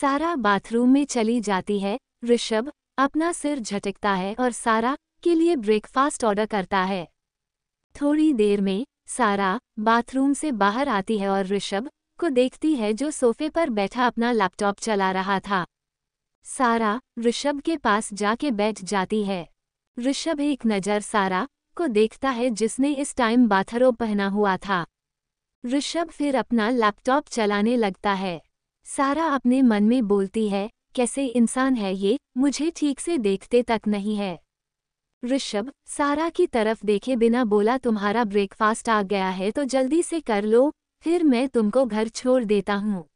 सारा बाथरूम में चली जाती है। ऋषभ अपना सिर झटकता है और सारा के लिए ब्रेकफास्ट ऑर्डर करता है। थोड़ी देर में सारा बाथरूम से बाहर आती है और ऋषभ को देखती है जो सोफे पर बैठा अपना लैपटॉप चला रहा था। सारा ऋषभ के पास जाके बैठ जाती है। ऋषभ एक नज़र सारा को देखता है जिसने इस टाइम बाथरोब पहना हुआ था। ऋषभ फिर अपना लैपटॉप चलाने लगता है। सारा अपने मन में बोलती है, कैसे इंसान है ये, मुझे ठीक से देखते तक नहीं है। ऋषभ सारा की तरफ देखे बिना बोला, तुम्हारा ब्रेकफास्ट आ गया है तो जल्दी से कर लो, फिर मैं तुमको घर छोड़ देता हूँ।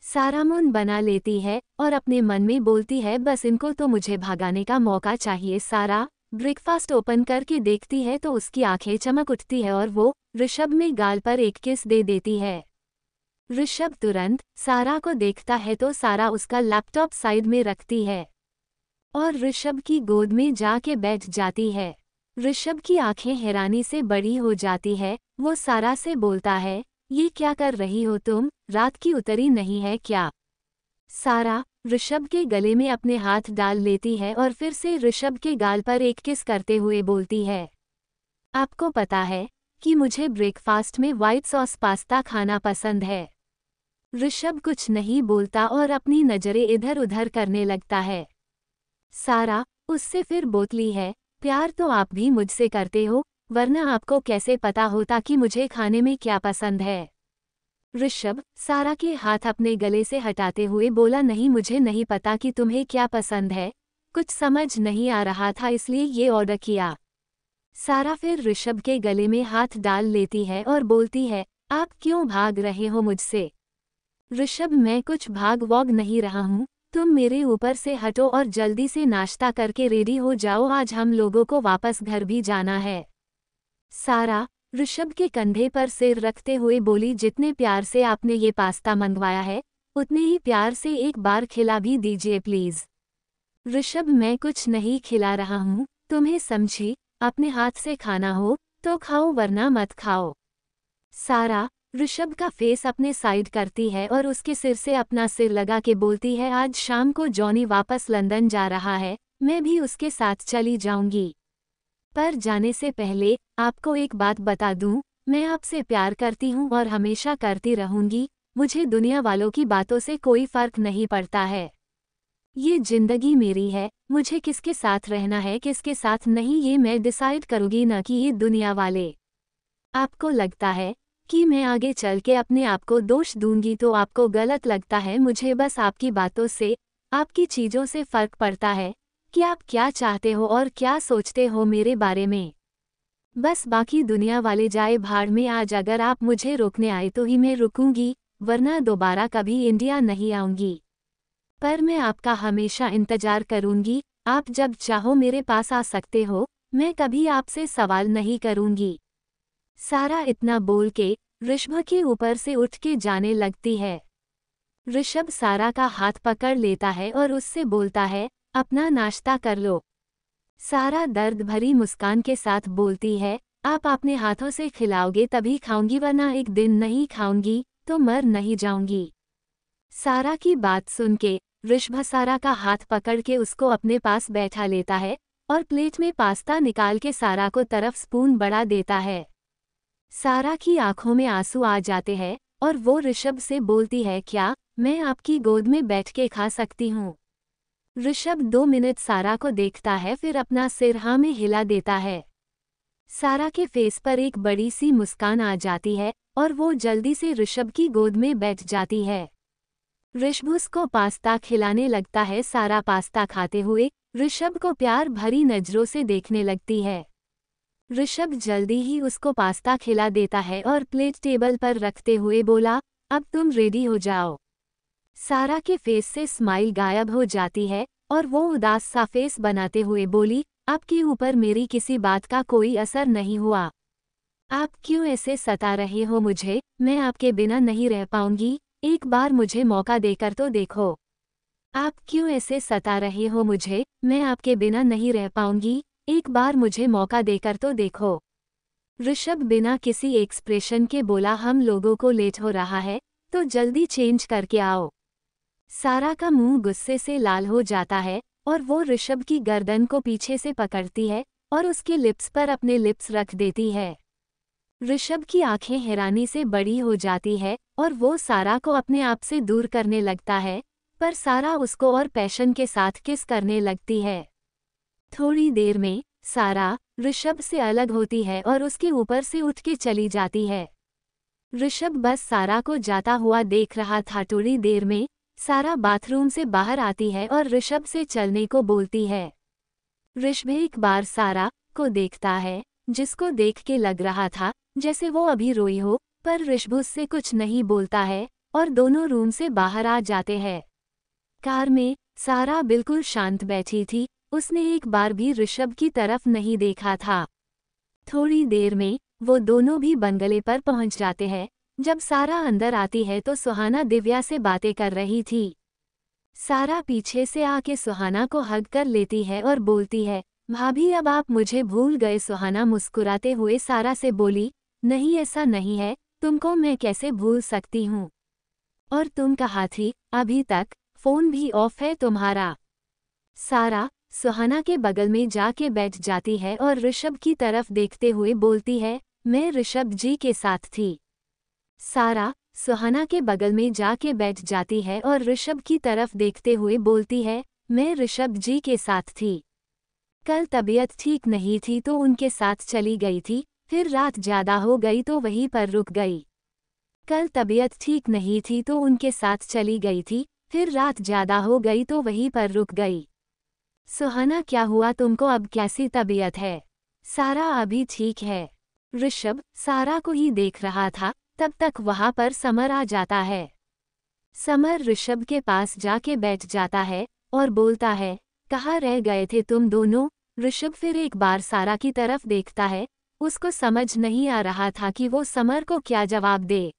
सारा मुंह बना लेती है और अपने मन में बोलती है, बस इनको तो मुझे भगाने का मौका चाहिए। सारा ब्रेकफास्ट ओपन करके देखती है तो उसकी आंखें चमक उठती है और वो ऋषभ में गाल पर एक किस दे देती है। ऋषभ तुरंत सारा को देखता है तो सारा उसका लैपटॉप साइड में रखती है और ऋषभ की गोद में जाके बैठ जाती है। ऋषभ की आंखें हैरानी से बड़ी हो जाती है। वो सारा से बोलता है, ये क्या कर रही हो तुम, रात की उतरी नहीं है क्या? सारा ऋषभ के गले में अपने हाथ डाल लेती है और फिर से ऋषभ के गाल पर एक किस करते हुए बोलती है, आपको पता है कि मुझे ब्रेकफास्ट में व्हाइट सॉस पास्ता खाना पसंद है। ऋषभ कुछ नहीं बोलता और अपनी नज़रें इधर उधर करने लगता है। सारा उससे फिर बोलती है, प्यार तो आप भी मुझसे करते हो, वरना आपको कैसे पता होता कि मुझे खाने में क्या पसंद है? ऋषभ सारा के हाथ अपने गले से हटाते हुए बोला, नहीं मुझे नहीं पता कि तुम्हें क्या पसंद है, कुछ समझ नहीं आ रहा था इसलिए ये ऑर्डर किया। सारा फिर ऋषभ के गले में हाथ डाल लेती है और बोलती है, आप क्यों भाग रहे हो मुझसे? ऋषभ मैं कुछ भाग वॉग नहीं रहा हूँ, तुम मेरे ऊपर से हटो और जल्दी से नाश्ता करके रेडी हो जाओ, आज हम लोगों को वापस घर भी जाना है। सारा ऋषभ के कंधे पर सिर रखते हुए बोली, जितने प्यार से आपने ये पास्ता मंगवाया है उतने ही प्यार से एक बार खिला भी दीजिए प्लीज। ऋषभ मैं कुछ नहीं खिला रहा हूँ, तुम्हें समझी, अपने हाथ से खाना हो तो खाओ वरना मत खाओ। सारा ऋषभ का फेस अपने साइड करती है और उसके सिर से अपना सिर लगा के बोलती है, आज शाम को जॉनी वापस लंदन जा रहा है, मैं भी उसके साथ चली जाऊंगी। पर जाने से पहले आपको एक बात बता दूं, मैं आपसे प्यार करती हूं और हमेशा करती रहूंगी, मुझे दुनिया वालों की बातों से कोई फर्क नहीं पड़ता है। ये जिंदगी मेरी है, मुझे किसके साथ रहना है किसके साथ नहीं ये मैं डिसाइड करूंगी, न कि ये दुनिया वाले। आपको लगता है कि मैं आगे चल के अपने आप को दोष दूंगी तो आपको गलत लगता है, मुझे बस आपकी बातों से, आपकी चीज़ों से फर्क पड़ता है कि आप क्या चाहते हो और क्या सोचते हो मेरे बारे में। बस बाकी दुनिया वाले जाए भाड़ में, आज अगर आप मुझे रोकने आए तो ही मैं रुकूंगी, वरना दोबारा कभी इंडिया नहीं आऊंगी। पर मैं आपका हमेशा इंतजार करूंगी, आप जब चाहो मेरे पास आ सकते हो, मैं कभी आपसे सवाल नहीं करूंगी। सारा इतना बोल के ऋषभ के ऊपर से उठ के जाने लगती है। ऋषभ सारा का हाथ पकड़ लेता है और उससे बोलता है, अपना नाश्ता कर लो। सारा दर्द भरी मुस्कान के साथ बोलती है, आप अपने हाथों से खिलाओगे तभी खाऊंगी, वरना एक दिन नहीं खाऊंगी तो मर नहीं जाऊंगी। सारा की बात सुन के ऋषभ सारा का हाथ पकड़ के उसको अपने पास बैठा लेता है और प्लेट में पास्ता निकाल के सारा को तरफ स्पून बढ़ा देता है। सारा की आंखों में आंसू आ जाते हैं और वो ऋषभ से बोलती है, क्या मैं आपकी गोद में बैठ के खा सकती हूँ? ऋषभ 2 मिनट सारा को देखता है, फिर अपना सिर हाँ में हिला देता है। सारा के फेस पर एक बड़ी सी मुस्कान आ जाती है और वो जल्दी से ऋषभ की गोद में बैठ जाती है। ऋषभ उसको पास्ता खिलाने लगता है। सारा पास्ता खाते हुए ऋषभ को प्यार भरी नज़रों से देखने लगती है। ऋषभ जल्दी ही उसको पास्ता खिला देता है और प्लेट टेबल पर रखते हुए बोला, अब तुम रेडी हो जाओ। सारा के फेस से स्माइल गायब हो जाती है और वो उदास सा फेस बनाते हुए बोली, आपके ऊपर मेरी किसी बात का कोई असर नहीं हुआ। आप क्यों ऐसे सता रहे हो मुझे, मैं आपके बिना नहीं रह पाऊंगी, एक बार मुझे मौका देकर तो देखो। आप क्यों ऐसे सता रहे हो मुझे, मैं आपके बिना नहीं रह पाऊंगी, एक बार मुझे मौका देकर तो देखो। ऋषभ बिना किसी एक्सप्रेशन के बोला, हम लोगों को लेट हो रहा है तो जल्दी चेंज करके आओ। सारा का मुंह गुस्से से लाल हो जाता है और वो ऋषभ की गर्दन को पीछे से पकड़ती है और उसके लिप्स पर अपने लिप्स रख देती है। ऋषभ की आंखें हैरानी से बड़ी हो जाती है और वो सारा को अपने आप से दूर करने लगता है, पर सारा उसको और पैशन के साथ किस करने लगती है। थोड़ी देर में सारा ऋषभ से अलग होती है और उसके ऊपर से उठ के चली जाती है। ऋषभ बस सारा को जाता हुआ देख रहा था। थोड़ी देर में सारा बाथरूम से बाहर आती है और ऋषभ से चलने को बोलती है। ऋषभ एक बार सारा को देखता है, जिसको देख के लग रहा था जैसे वो अभी रोई हो, पर ऋषभ उससे कुछ नहीं बोलता है और दोनों रूम से बाहर आ जाते हैं। कार में सारा बिल्कुल शांत बैठी थी, उसने एक बार भी ऋषभ की तरफ नहीं देखा था। थोड़ी देर में वो दोनों भी बंगले पर पहुंच जाते हैं। जब सारा अंदर आती है तो सुहाना दिव्या से बातें कर रही थी। सारा पीछे से आके सुहाना को हग कर लेती है और बोलती है, भाभी अब आप मुझे भूल गए। सुहाना मुस्कुराते हुए सारा से बोली, नहीं ऐसा नहीं है, तुमको मैं कैसे भूल सकती हूँ। और तुम कहा थी अभी तक फोन भी ऑफ है तुम्हारा। सारा सुहाना के बगल में जाके बैठ जाती है और ऋषभ की तरफ देखते हुए बोलती है, मैं ऋषभ जी के साथ थी। सारा सुहाना के बगल में जाके बैठ जाती है और ऋषभ की तरफ देखते हुए बोलती है, मैं ऋषभ जी के साथ थी। कल तबीयत ठीक नहीं थी तो उनके साथ चली गई थी, फिर रात ज्यादा हो गई तो वहीं पर रुक गई। कल तबीयत ठीक नहीं थी तो उनके साथ चली गई थी, फिर रात ज्यादा हो गई तो वहीं पर रुक गई। सुहाना क्या हुआ तुमको, अब कैसी तबीयत है? सारा अभी ठीक है। ऋषभ सारा को ही देख रहा था, तब तक वहां पर समर आ जाता है। समर ऋषभ के पास जाके बैठ जाता है और बोलता है, कहाँ रह गए थे तुम दोनों? ऋषभ फिर एक बार सारा की तरफ देखता है, उसको समझ नहीं आ रहा था कि वो समर को क्या जवाब दे।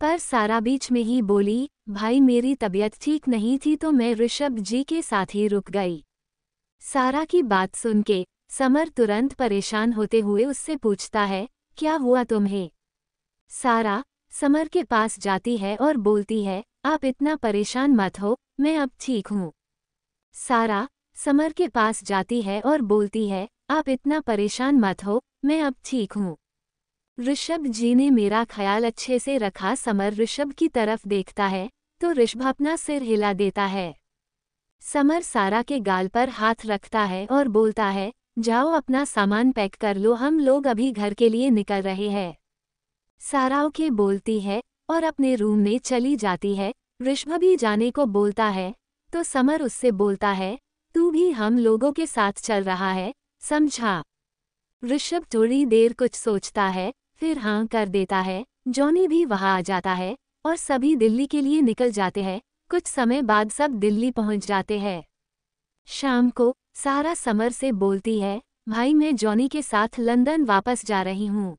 पर सारा बीच में ही बोली, भाई मेरी तबीयत ठीक नहीं थी तो मैं ऋषभ जी के साथ ही रुक गई। सारा की बात सुन के समर तुरंत परेशान होते हुए उससे पूछता है, क्या हुआ तुम्हें? सारा समर के पास जाती है और बोलती है, आप इतना परेशान मत हो, मैं अब ठीक हूँ। सारा समर के पास जाती है और बोलती है, आप इतना परेशान मत हो, मैं अब ठीक हूँ। ऋषभ जी ने मेरा ख्याल अच्छे से रखा। समर ऋषभ की तरफ देखता है तो ऋषभ अपना सिर हिला देता है। समर सारा के गाल पर हाथ रखता है और बोलता है, जाओ अपना सामान पैक कर लो, हम लोग अभी घर के लिए निकल रहे हैं। सारा ओके बोलती है और अपने रूम में चली जाती है। ऋषभ भी जाने को बोलता है तो समर उससे बोलता है, तू भी हम लोगों के साथ चल रहा है, समझा? ऋषभ थोड़ी देर कुछ सोचता है, फिर हाँ कर देता है। जॉनी भी वहां आ जाता है और सभी दिल्ली के लिए निकल जाते हैं। कुछ समय बाद सब दिल्ली पहुंच जाते हैं। शाम को सारा समर से बोलती है, भाई मैं जॉनी के साथ लंदन वापस जा रही हूँ।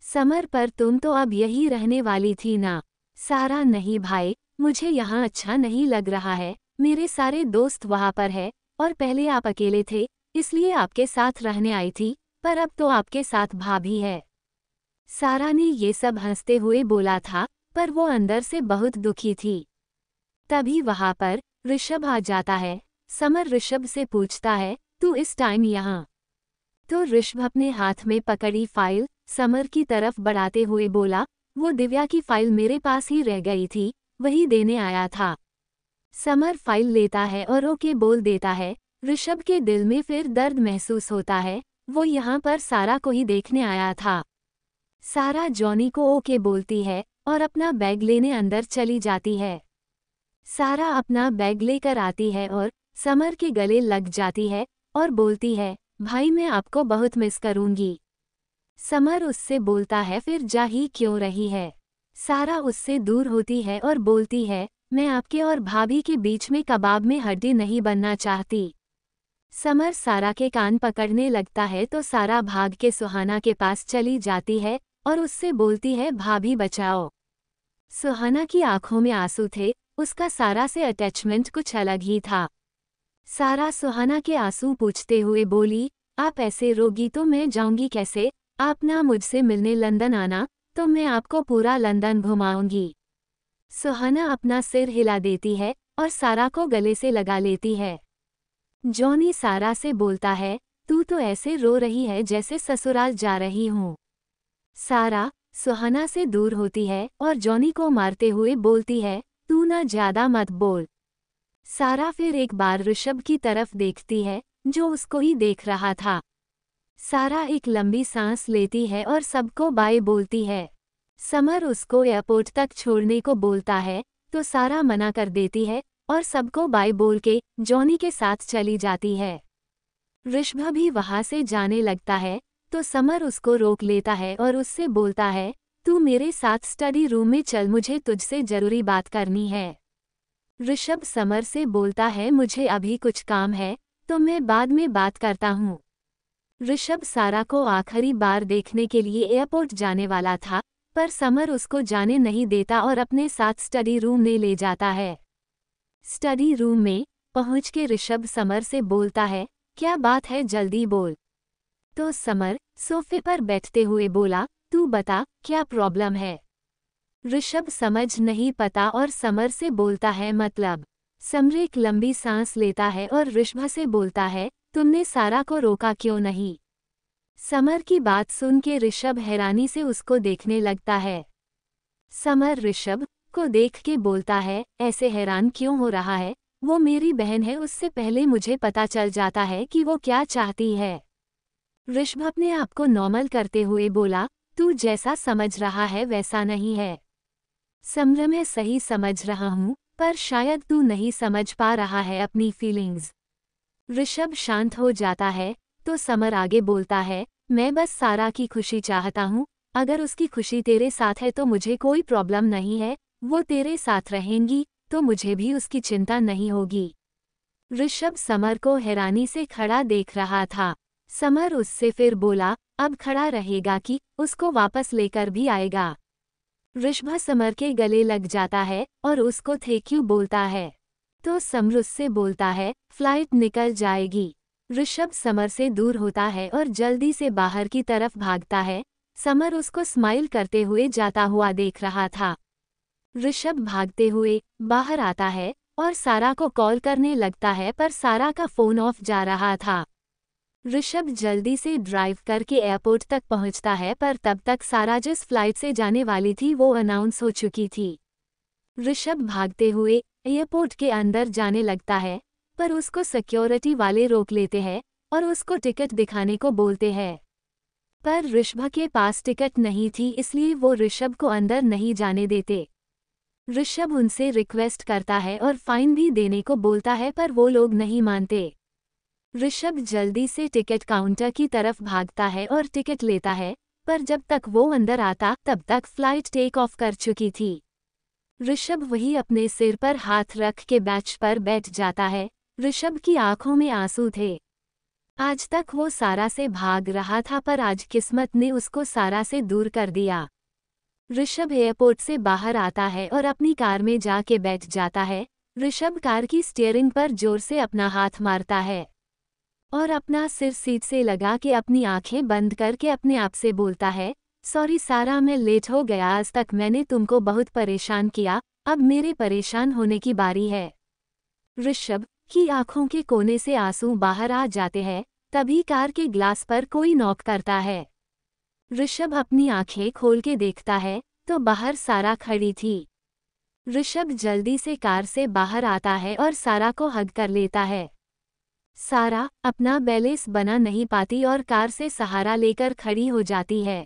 समर, पर तुम तो अब यही रहने वाली थी ना? सारा, नहीं भाई, मुझे यहाँ अच्छा नहीं लग रहा है, मेरे सारे दोस्त वहाँ पर है और पहले आप अकेले थे इसलिए आपके साथ रहने आई थी, पर अब तो आपके साथ भाभी है। सारा ने ये सब हंसते हुए बोला था, पर वो अंदर से बहुत दुखी थी। तभी वहां पर ऋषभ आ जाता है। समर ऋषभ से पूछता है, तू इस टाइम यहाँ? तो ऋषभ अपने हाथ में पकड़ी फाइल समर की तरफ बढ़ाते हुए बोला, वो दिव्या की फाइल मेरे पास ही रह गई थी, वही देने आया था। समर फाइल लेता है और ओके बोल देता है। ऋषभ के दिल में फिर दर्द महसूस होता है, वो यहाँ पर सारा को ही देखने आया था। सारा जॉनी को ओके बोलती है और अपना बैग लेने अंदर चली जाती है। सारा अपना बैग लेकर आती है और समर के गले लग जाती है और बोलती है, भाई मैं आपको बहुत मिस करूंगी। समर उससे बोलता है, फिर जा ही क्यों रही है? सारा उससे दूर होती है और बोलती है, मैं आपके और भाभी के बीच में कबाब में हड्डी नहीं बनना चाहती। समर सारा के कान पकड़ने लगता है तो सारा भाग के सुहाना के पास चली जाती है और उससे बोलती है, भाभी बचाओ। सुहाना की आंखों में आंसू थे, उसका सारा से अटैचमेंट कुछ अलग ही था। सारा सुहाना के आंसू पूछते हुए बोली, आप ऐसे रोगी तो मैं जाऊंगी कैसे? आप ना मुझसे मिलने लंदन आना तो मैं आपको पूरा लंदन घुमाऊंगी। सुहाना अपना सिर हिला देती है और सारा को गले से लगा लेती है। जॉनी सारा से बोलता है, तू तो ऐसे रो रही है जैसे ससुराल जा रही हूँ। सारा सुहाना से दूर होती है और जॉनी को मारते हुए बोलती है, तू ना ज्यादा मत बोल। सारा फिर एक बार ऋषभ की तरफ देखती है, जो उसको ही देख रहा था। सारा एक लंबी सांस लेती है और सबको बाय बोलती है। समर उसको एयरपोर्ट तक छोड़ने को बोलता है, तो सारा मना कर देती है और सबको बाय बोल के जॉनी के साथ चली जाती है। ऋषभ भी वहां से जाने लगता है, तो समर उसको रोक लेता है और उससे बोलता है, तू मेरे साथ स्टडी रूम में चल, मुझे तुझसे जरूरी बात करनी है। ऋषभ समर से बोलता है, मुझे अभी कुछ काम है, तो मैं बाद में बात करता हूँ। ऋषभ सारा को आखिरी बार देखने के लिए एयरपोर्ट जाने वाला था, पर समर उसको जाने नहीं देता और अपने साथ स्टडी रूम में ले जाता है। स्टडी रूम में पहुंच के ऋषभ समर से बोलता है, क्या बात है, जल्दी बोल। तो समर सोफे पर बैठते हुए बोला, तू बता, क्या प्रॉब्लम है। ऋषभ समझ नहीं पाता और समर से बोलता है, मतलब। समर एक लंबी सांस लेता है और ऋषभ से बोलता है, तुमने सारा को रोका क्यों नहीं। समर की बात सुन के ऋषभ हैरानी से उसको देखने लगता है। समर ऋषभ को देख के बोलता है, ऐसे हैरान क्यों हो रहा है, वो मेरी बहन है, उससे पहले मुझे पता चल जाता है कि वो क्या चाहती है। ऋषभ अपने आप को नॉर्मल करते हुए बोला, तू जैसा समझ रहा है वैसा नहीं है। समर, मैं सही समझ रहा हूँ, पर शायद तू नहीं समझ पा रहा है अपनी फीलिंग्स। ऋषभ शांत हो जाता है, तो समर आगे बोलता है, मैं बस सारा की खुशी चाहता हूँ, अगर उसकी खुशी तेरे साथ है तो मुझे कोई प्रॉब्लम नहीं है, वो तेरे साथ रहेंगी तो मुझे भी उसकी चिंता नहीं होगी। ऋषभ समर को हैरानी से खड़ा देख रहा था। समर उससे फिर बोला, अब खड़ा रहेगा कि उसको वापस लेकर भी आएगा। ऋषभ समर के गले लग जाता है और उसको थैंक यू बोलता है। तो समर उससे बोलता है, फ्लाइट निकल जाएगी। ऋषभ समर से दूर होता है और जल्दी से बाहर की तरफ भागता है। समर उसको स्माइल करते हुए जाता हुआ देख रहा था। ऋषभ भागते हुए बाहर आता है और सारा को कॉल करने लगता है, पर सारा का फोन ऑफ जा रहा था। ऋषभ जल्दी से ड्राइव करके एयरपोर्ट तक पहुंचता है, पर तब तक सारा जिस फ्लाइट से जाने वाली थी वो अनाउंस हो चुकी थी। ऋषभ भागते हुए एयरपोर्ट के अंदर जाने लगता है, पर उसको सिक्योरिटी वाले रोक लेते हैं और उसको टिकट दिखाने को बोलते हैं। पर ऋषभ के पास टिकट नहीं थी, इसलिए वो ऋषभ को अंदर नहीं जाने देते। ऋषभ उनसे रिक्वेस्ट करता है और फाइन भी देने को बोलता है, पर वो लोग नहीं मानते। ऋषभ जल्दी से टिकट काउंटर की तरफ भागता है और टिकट लेता है, पर जब तक वो अंदर आता तब तक फ्लाइट टेक ऑफ कर चुकी थी। ऋषभ वही अपने सिर पर हाथ रख के बेंच पर बैठ जाता है। ऋषभ की आंखों में आंसू थे। आज तक वो सारा से भाग रहा था, पर आज किस्मत ने उसको सारा से दूर कर दिया। ऋषभ एयरपोर्ट से बाहर आता है और अपनी कार में जाके बैठ जाता है। ऋषभ कार की स्टीयरिंग पर जोर से अपना हाथ मारता है और अपना सिर सीट से लगा के अपनी आंखें बंद करके अपने आप से बोलता है, सॉरी सारा, मैं लेट हो गया, आज तक मैंने तुमको बहुत परेशान किया, अब मेरे परेशान होने की बारी है। ऋषभ की आंखों के कोने से आंसू बाहर आ जाते हैं। तभी कार के ग्लास पर कोई नॉक करता है। ऋषभ अपनी आंखें खोल के देखता है तो बाहर सारा खड़ी थी। ऋषभ जल्दी से कार से बाहर आता है और सारा को हग कर लेता है। सारा अपना बैलेंस बना नहीं पाती और कार से सहारा लेकर खड़ी हो जाती है।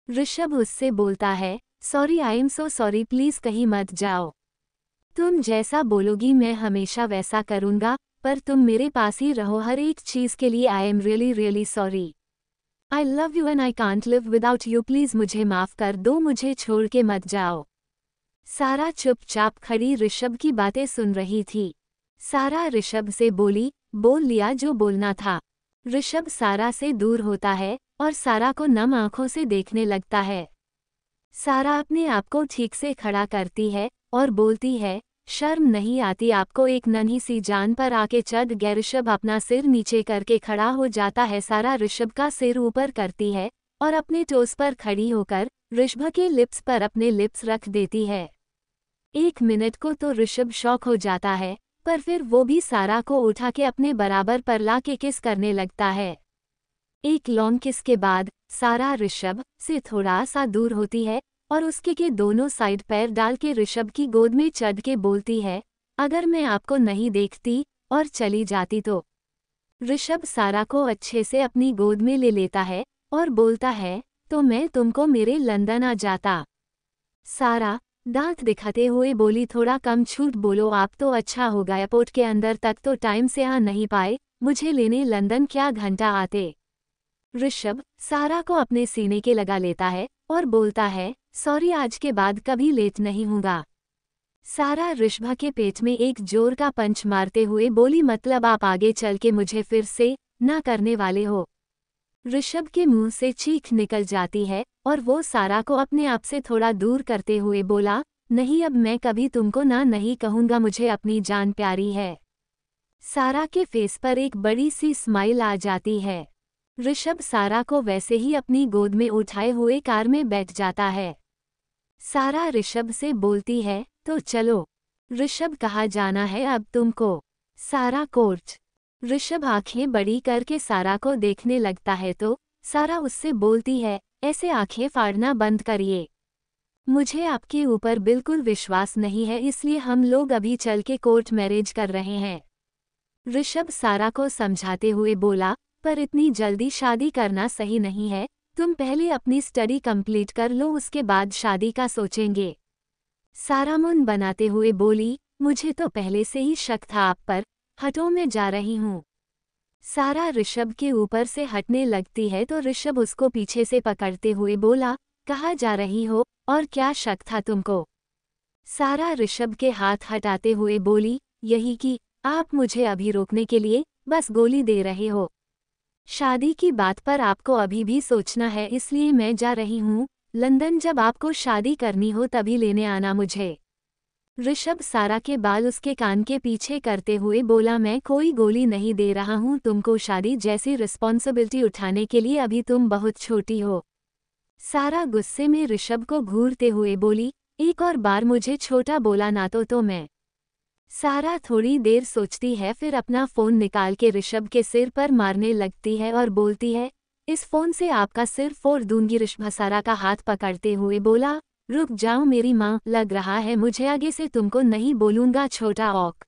ऋषभ उससे बोलता है, sorry, I am so sorry, please कहीं मत जाओ। तुम जैसा बोलोगी मैं हमेशा वैसा करूँगा, पर तुम मेरे पास ही रहो हर एक चीज़ के लिए। I am really really sorry. I love you and I can't live without you, please मुझे माफ़ कर दो, मुझे छोड़ के मत जाओ। सारा चुपचाप खड़ी ऋषभ की बातें सुन रही थी। सारा ऋषभ से बोली, बोल लिया जो बोलना था। ऋषभ सारा से दूर होता है और सारा को नम आंखों से देखने लगता है। सारा अपने आप को ठीक से खड़ा करती है और बोलती है, शर्म नहीं आती आपको, एक नन्ही सी जान पर आके चढ़ गए। ऋषभ अपना सिर नीचे करके खड़ा हो जाता है। सारा ऋषभ का सिर ऊपर करती है और अपने टोस पर खड़ी होकर ऋषभ के लिप्स पर अपने लिप्स रख देती है। 1 मिनट को तो ऋषभ शॉक हो जाता है, पर फिर वो भी सारा को उठा के अपने बराबर पर ला के किस करने लगता है। एक लॉन्ग किस के बाद सारा ऋषभ से थोड़ा सा दूर होती है और उसके के दोनों साइड पैर डाल के ऋषभ की गोद में चढ़ के बोलती है, अगर मैं आपको नहीं देखती और चली जाती तो। ऋषभ सारा को अच्छे से अपनी गोद में ले लेता है और बोलता है, तो मैं तुमको मेरे लंदन आ जाता। सारा दांत दिखाते हुए बोली, थोड़ा कम झूठ बोलो, आप तो अच्छा हो गया एयरपोर्ट के अंदर तक तो टाइम से आ नहीं पाए, मुझे लेने लंदन क्या घंटा आते। ऋषभ सारा को अपने सीने के लगा लेता है और बोलता है, सॉरी, आज के बाद कभी लेट नहीं होगा। सारा ऋषभ के पेट में एक जोर का पंच मारते हुए बोली, मतलब आप आगे चल के मुझे फिर से ना करने वाले हो। ऋषभ के मुंह से चीख निकल जाती है और वो सारा को अपने आप से थोड़ा दूर करते हुए बोला, नहीं, अब मैं कभी तुमको ना नहीं कहूँगा, मुझे अपनी जान प्यारी है। सारा के फेस पर एक बड़ी सी स्माइल आ जाती है। ऋषभ सारा को वैसे ही अपनी गोद में उठाए हुए कार में बैठ जाता है। सारा ऋषभ से बोलती है, तो चलो। ऋषभ, कहाँ जाना है अब तुमको? सारा, कोर्ट। ऋषभ आंखें बड़ी करके सारा को देखने लगता है तो सारा उससे बोलती है, ऐसे आंखें फाड़ना बंद करिए, मुझे आपके ऊपर बिल्कुल विश्वास नहीं है, इसलिए हम लोग अभी चल के कोर्ट मैरिज कर रहे हैं। ऋषभ सारा को समझाते हुए बोला, पर इतनी जल्दी शादी करना सही नहीं है, तुम पहले अपनी स्टडी कंप्लीट कर लो, उसके बाद शादी का सोचेंगे। सारा मुंह बनाते हुए बोली, मुझे तो पहले से ही शक था आप पर, हटो, मैं जा रही हूँ। सारा ऋषभ के ऊपर से हटने लगती है तो ऋषभ उसको पीछे से पकड़ते हुए बोला, कहाँ जा रही हो और क्या शक था तुमको? सारा ऋषभ के हाथ हटाते हुए बोली, यही कि आप मुझे अभी रोकने के लिए बस गोली दे रहे हो। शादी की बात पर आपको अभी भी सोचना है, इसलिए मैं जा रही हूँ लंदन, जब आपको शादी करनी हो तभी लेने आना मुझे। ऋषभ सारा के बाल उसके कान के पीछे करते हुए बोला, मैं कोई गोली नहीं दे रहा हूँ तुमको, शादी जैसी रिस्पॉन्सिबिलिटी उठाने के लिए अभी तुम बहुत छोटी हो। सारा गुस्से में ऋषभ को घूरते हुए बोली, एक और बार मुझे छोटा बोला ना तो मैं। सारा थोड़ी देर सोचती है, फिर अपना फ़ोन निकाल के ऋषभ के सिर पर मारने लगती है और बोलती है, इस फ़ोन से आपका सिर फोड़ दूंगी। ऋषभ सारा का हाथ पकड़ते हुए बोला, रुक जाओ मेरी माँ, लग रहा है मुझे आगे से तुमको नहीं बोलूँगा छोटा औक।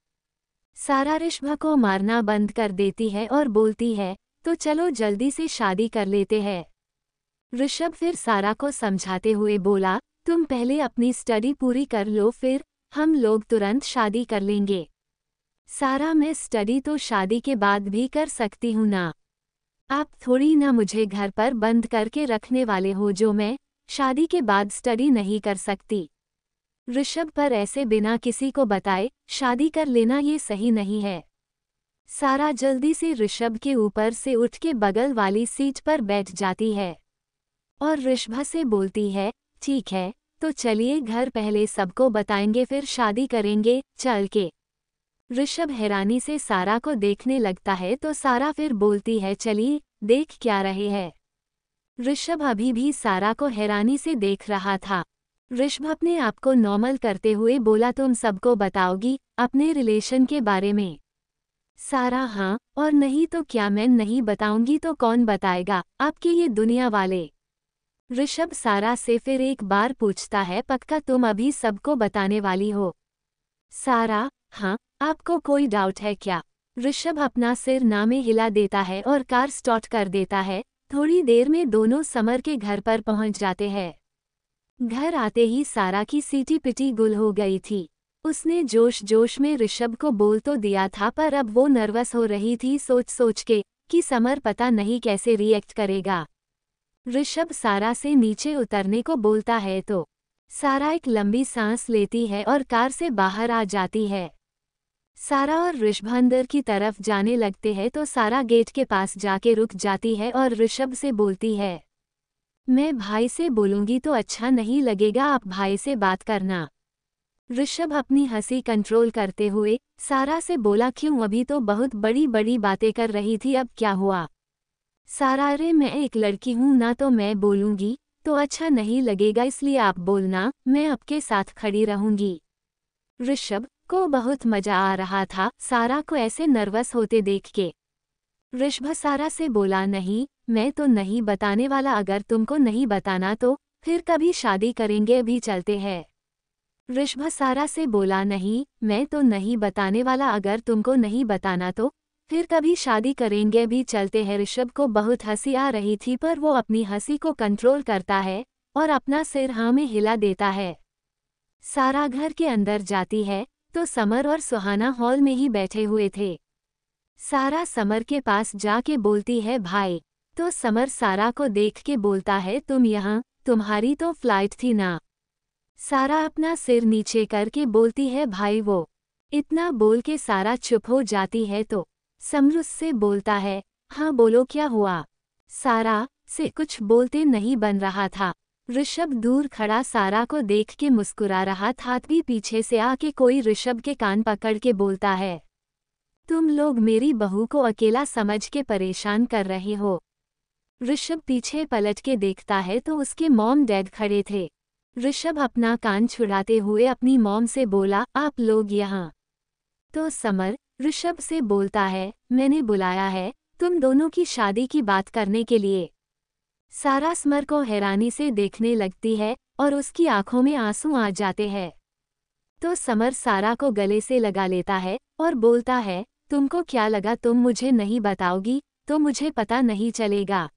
सारा ऋषभ को मारना बंद कर देती है और बोलती है, तो चलो जल्दी से शादी कर लेते हैं। ऋषभ फिर सारा को समझाते हुए बोला, तुम पहले अपनी स्टडी पूरी कर लो, फिर हम लोग तुरंत शादी कर लेंगे। सारा, मैं स्टडी तो शादी के बाद भी कर सकती हूँ ना, आप थोड़ी ना मुझे घर पर बंद करके रखने वाले हो जो मैं शादी के बाद स्टडी नहीं कर सकती। ऋषभ, पर ऐसे बिना किसी को बताए शादी कर लेना ये सही नहीं है। सारा जल्दी से ऋषभ के ऊपर से उठ के बगल वाली सीट पर बैठ जाती है और ऋषभ से बोलती है, ठीक है, तो चलिए घर, पहले सबको बताएंगे फिर शादी करेंगे, चल के। ऋषभ हैरानी से सारा को देखने लगता है तो सारा फिर बोलती है, चलिए, देख क्या रहे हैं। ऋषभ अभी भी सारा को हैरानी से देख रहा था। ऋषभ अपने आप को नॉर्मल करते हुए बोला, तुम सबको बताओगी अपने रिलेशन के बारे में? सारा, हाँ, और नहीं तो क्या, मैं नहीं बताऊंगी तो कौन बताएगा, आपके ये दुनिया वाले। ऋषभ सारा से फिर एक बार पूछता है, पक्का तुम अभी सबको बताने वाली हो? सारा, हाँ, आपको कोई डाउट है क्या? ऋषभ अपना सिर ना में हिला देता है और कार स्टार्ट कर देता है। थोड़ी देर में दोनों समर के घर पर पहुंच जाते हैं। घर आते ही सारा की सीटी पिटी गुल हो गई थी। उसने जोश जोश में ऋषभ को बोल तो दिया था, पर अब वो नर्वस हो रही थी सोच सोच के कि समर पता नहीं कैसे रिएक्ट करेगा। ऋषभ सारा से नीचे उतरने को बोलता है तो सारा एक लंबी सांस लेती है और कार से बाहर आ जाती है। सारा और ऋषभ अंदर की तरफ जाने लगते हैं तो सारा गेट के पास जाके रुक जाती है और ऋषभ से बोलती है, मैं भाई से बोलूंगी तो अच्छा नहीं लगेगा, आप भाई से बात करना। ऋषभ अपनी हंसी कंट्रोल करते हुए सारा से बोला, क्यों, अभी तो बहुत बड़ी बड़ी बातें कर रही थी, अब क्या हुआ? सारा, अरे मैं एक लड़की हूं ना, तो मैं बोलूंगी तो अच्छा नहीं लगेगा, इसलिए आप बोलना, मैं आपके साथ खड़ी रहूंगी। ऋषभ को बहुत मजा आ रहा था सारा को ऐसे नर्वस होते देख के। ऋषभ सारा से बोला, नहीं, मैं तो नहीं बताने वाला, अगर तुमको नहीं बताना तो फिर कभी शादी करेंगे, अभी चलते हैं। ऋषभ सारा से बोला, नहीं, मैं तो नहीं बताने वाला, अगर तुमको नहीं बताना तो फिर कभी शादी करेंगे, अभी चलते हैं। ऋषभ को बहुत हंसी आ रही थी पर वो अपनी हंसी को कंट्रोल करता है और अपना सिर हाँ में हिला देता है। सारा घर के अंदर जाती है तो समर और सुहाना हॉल में ही बैठे हुए थे। सारा समर के पास जाके बोलती है, भाई। तो समर सारा को देख के बोलता है, तुम यहाँ, तुम्हारी तो फ्लाइट थी ना। सारा अपना सिर नीचे करके बोलती है, भाई वो। इतना बोल के सारा चुप हो जाती है तो समर उससे बोलता है, हाँ बोलो क्या हुआ। सारा से कुछ बोलते नहीं बन रहा था। ऋषभ दूर खड़ा सारा को देख के मुस्कुरा रहा था, भी पीछे से आके कोई ऋषभ के कान पकड़ के बोलता है, तुम लोग मेरी बहू को अकेला समझ के परेशान कर रहे हो। ऋषभ पीछे पलट के देखता है तो उसके मॉम डैड खड़े थे। ऋषभ अपना कान छुड़ाते हुए अपनी मॉम से बोला, आप लोग यहाँ। तो समर ऋषभ से बोलता है, मैंने बुलाया है तुम दोनों की शादी की बात करने के लिए। सारा समर को हैरानी से देखने लगती है और उसकी आंखों में आंसू आ जाते हैं। तो समर सारा को गले से लगा लेता है और बोलता है, तुमको क्या लगा तुम मुझे नहीं बताओगी तो मुझे पता नहीं चलेगा।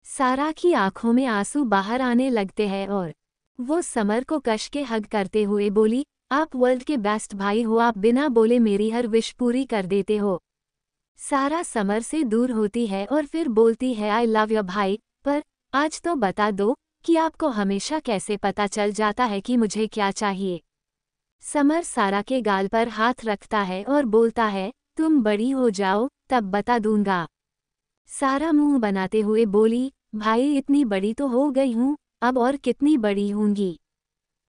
सारा की आंखों में आंसू बाहर आने लगते हैं और वो समर को कस के हग करते हुए बोली, आप वर्ल्ड के बेस्ट भाई हो, आप बिना बोले मेरी हर विश पूरी कर देते हो। सारा समर से दूर होती है और फिर बोलती है, आई लव यू भाई, पर आज तो बता दो कि आपको हमेशा कैसे पता चल जाता है कि मुझे क्या चाहिए। समर सारा के गाल पर हाथ रखता है और बोलता है, तुम बड़ी हो जाओ तब बता दूंगा। सारा मुंह बनाते हुए बोली, भाई इतनी बड़ी तो हो गई हूँ, अब और कितनी बड़ी होंगी।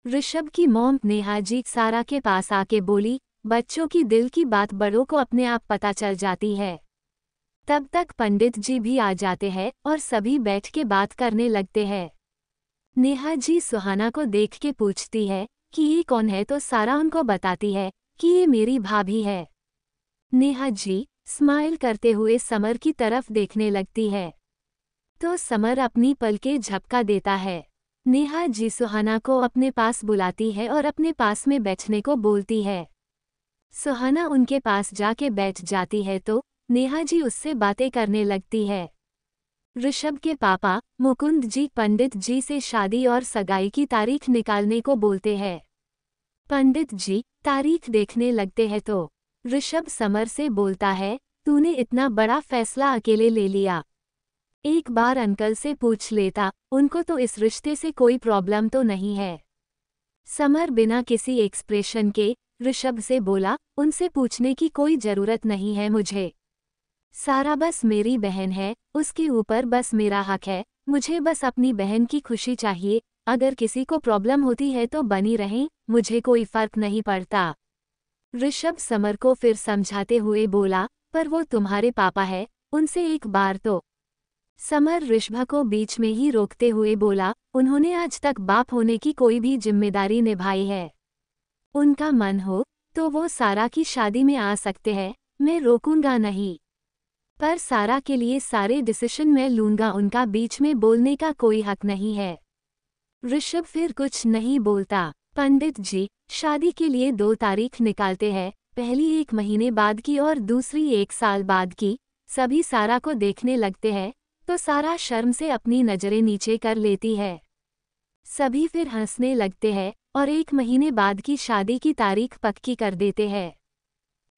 ऋषभ की मॉम नेहा जी सारा के पास आके बोली, बच्चों की दिल की बात बड़ों को अपने आप पता चल जाती है। तब तक पंडित जी भी आ जाते हैं और सभी बैठ के बात करने लगते हैं। नेहा जी सुहाना को देख के पूछती है कि ये कौन है, तो सारा उनको बताती है कि ये मेरी भाभी है। नेहा जी स्माइल करते हुए समर की तरफ देखने लगती है तो समर अपनी पलकें झपका देता है। नेहा जी सुहाना को अपने पास बुलाती है और अपने पास में बैठने को बोलती है। सुहाना उनके पास जाके बैठ जाती है तो नेहा जी उससे बातें करने लगती है। ऋषभ के पापा मुकुंद जी पंडित जी से शादी और सगाई की तारीख निकालने को बोलते हैं। पंडित जी तारीख देखने लगते हैं तो ऋषभ समर से बोलता है, तूने इतना बड़ा फैसला अकेले ले लिया, एक बार अंकल से पूछ लेता, उनको तो इस रिश्ते से कोई प्रॉब्लम तो नहीं है। समर बिना किसी एक्सप्रेशन के ऋषभ से बोला, उनसे पूछने की कोई जरूरत नहीं है मुझे। सारा बस मेरी बहन है, उसके ऊपर बस मेरा हक है, मुझे बस अपनी बहन की खुशी चाहिए, अगर किसी को प्रॉब्लम होती है तो बनी रहें, मुझे कोई फर्क नहीं पड़ता। ऋषभ समर को फिर समझाते हुए बोला, पर वो तुम्हारे पापा है, उनसे एक बार तो। समर ऋषभ को बीच में ही रोकते हुए बोला, उन्होंने आज तक बाप होने की कोई भी जिम्मेदारी निभाई है। उनका मन हो तो वो सारा की शादी में आ सकते हैं, मैं रोकूंगा नहीं, पर सारा के लिए सारे डिसीजन मैं लूंगा, उनका बीच में बोलने का कोई हक नहीं है। ऋषभ फिर कुछ नहीं बोलता। पंडित जी शादी के लिए 2 तारीख निकालते हैं, पहली 1 महीने बाद की और दूसरी 1 साल बाद की। सभी सारा को देखने लगते हैं तो सारा शर्म से अपनी नजरें नीचे कर लेती है। सभी फिर हंसने लगते हैं और 1 महीने बाद की शादी की तारीख पक्की कर देते हैं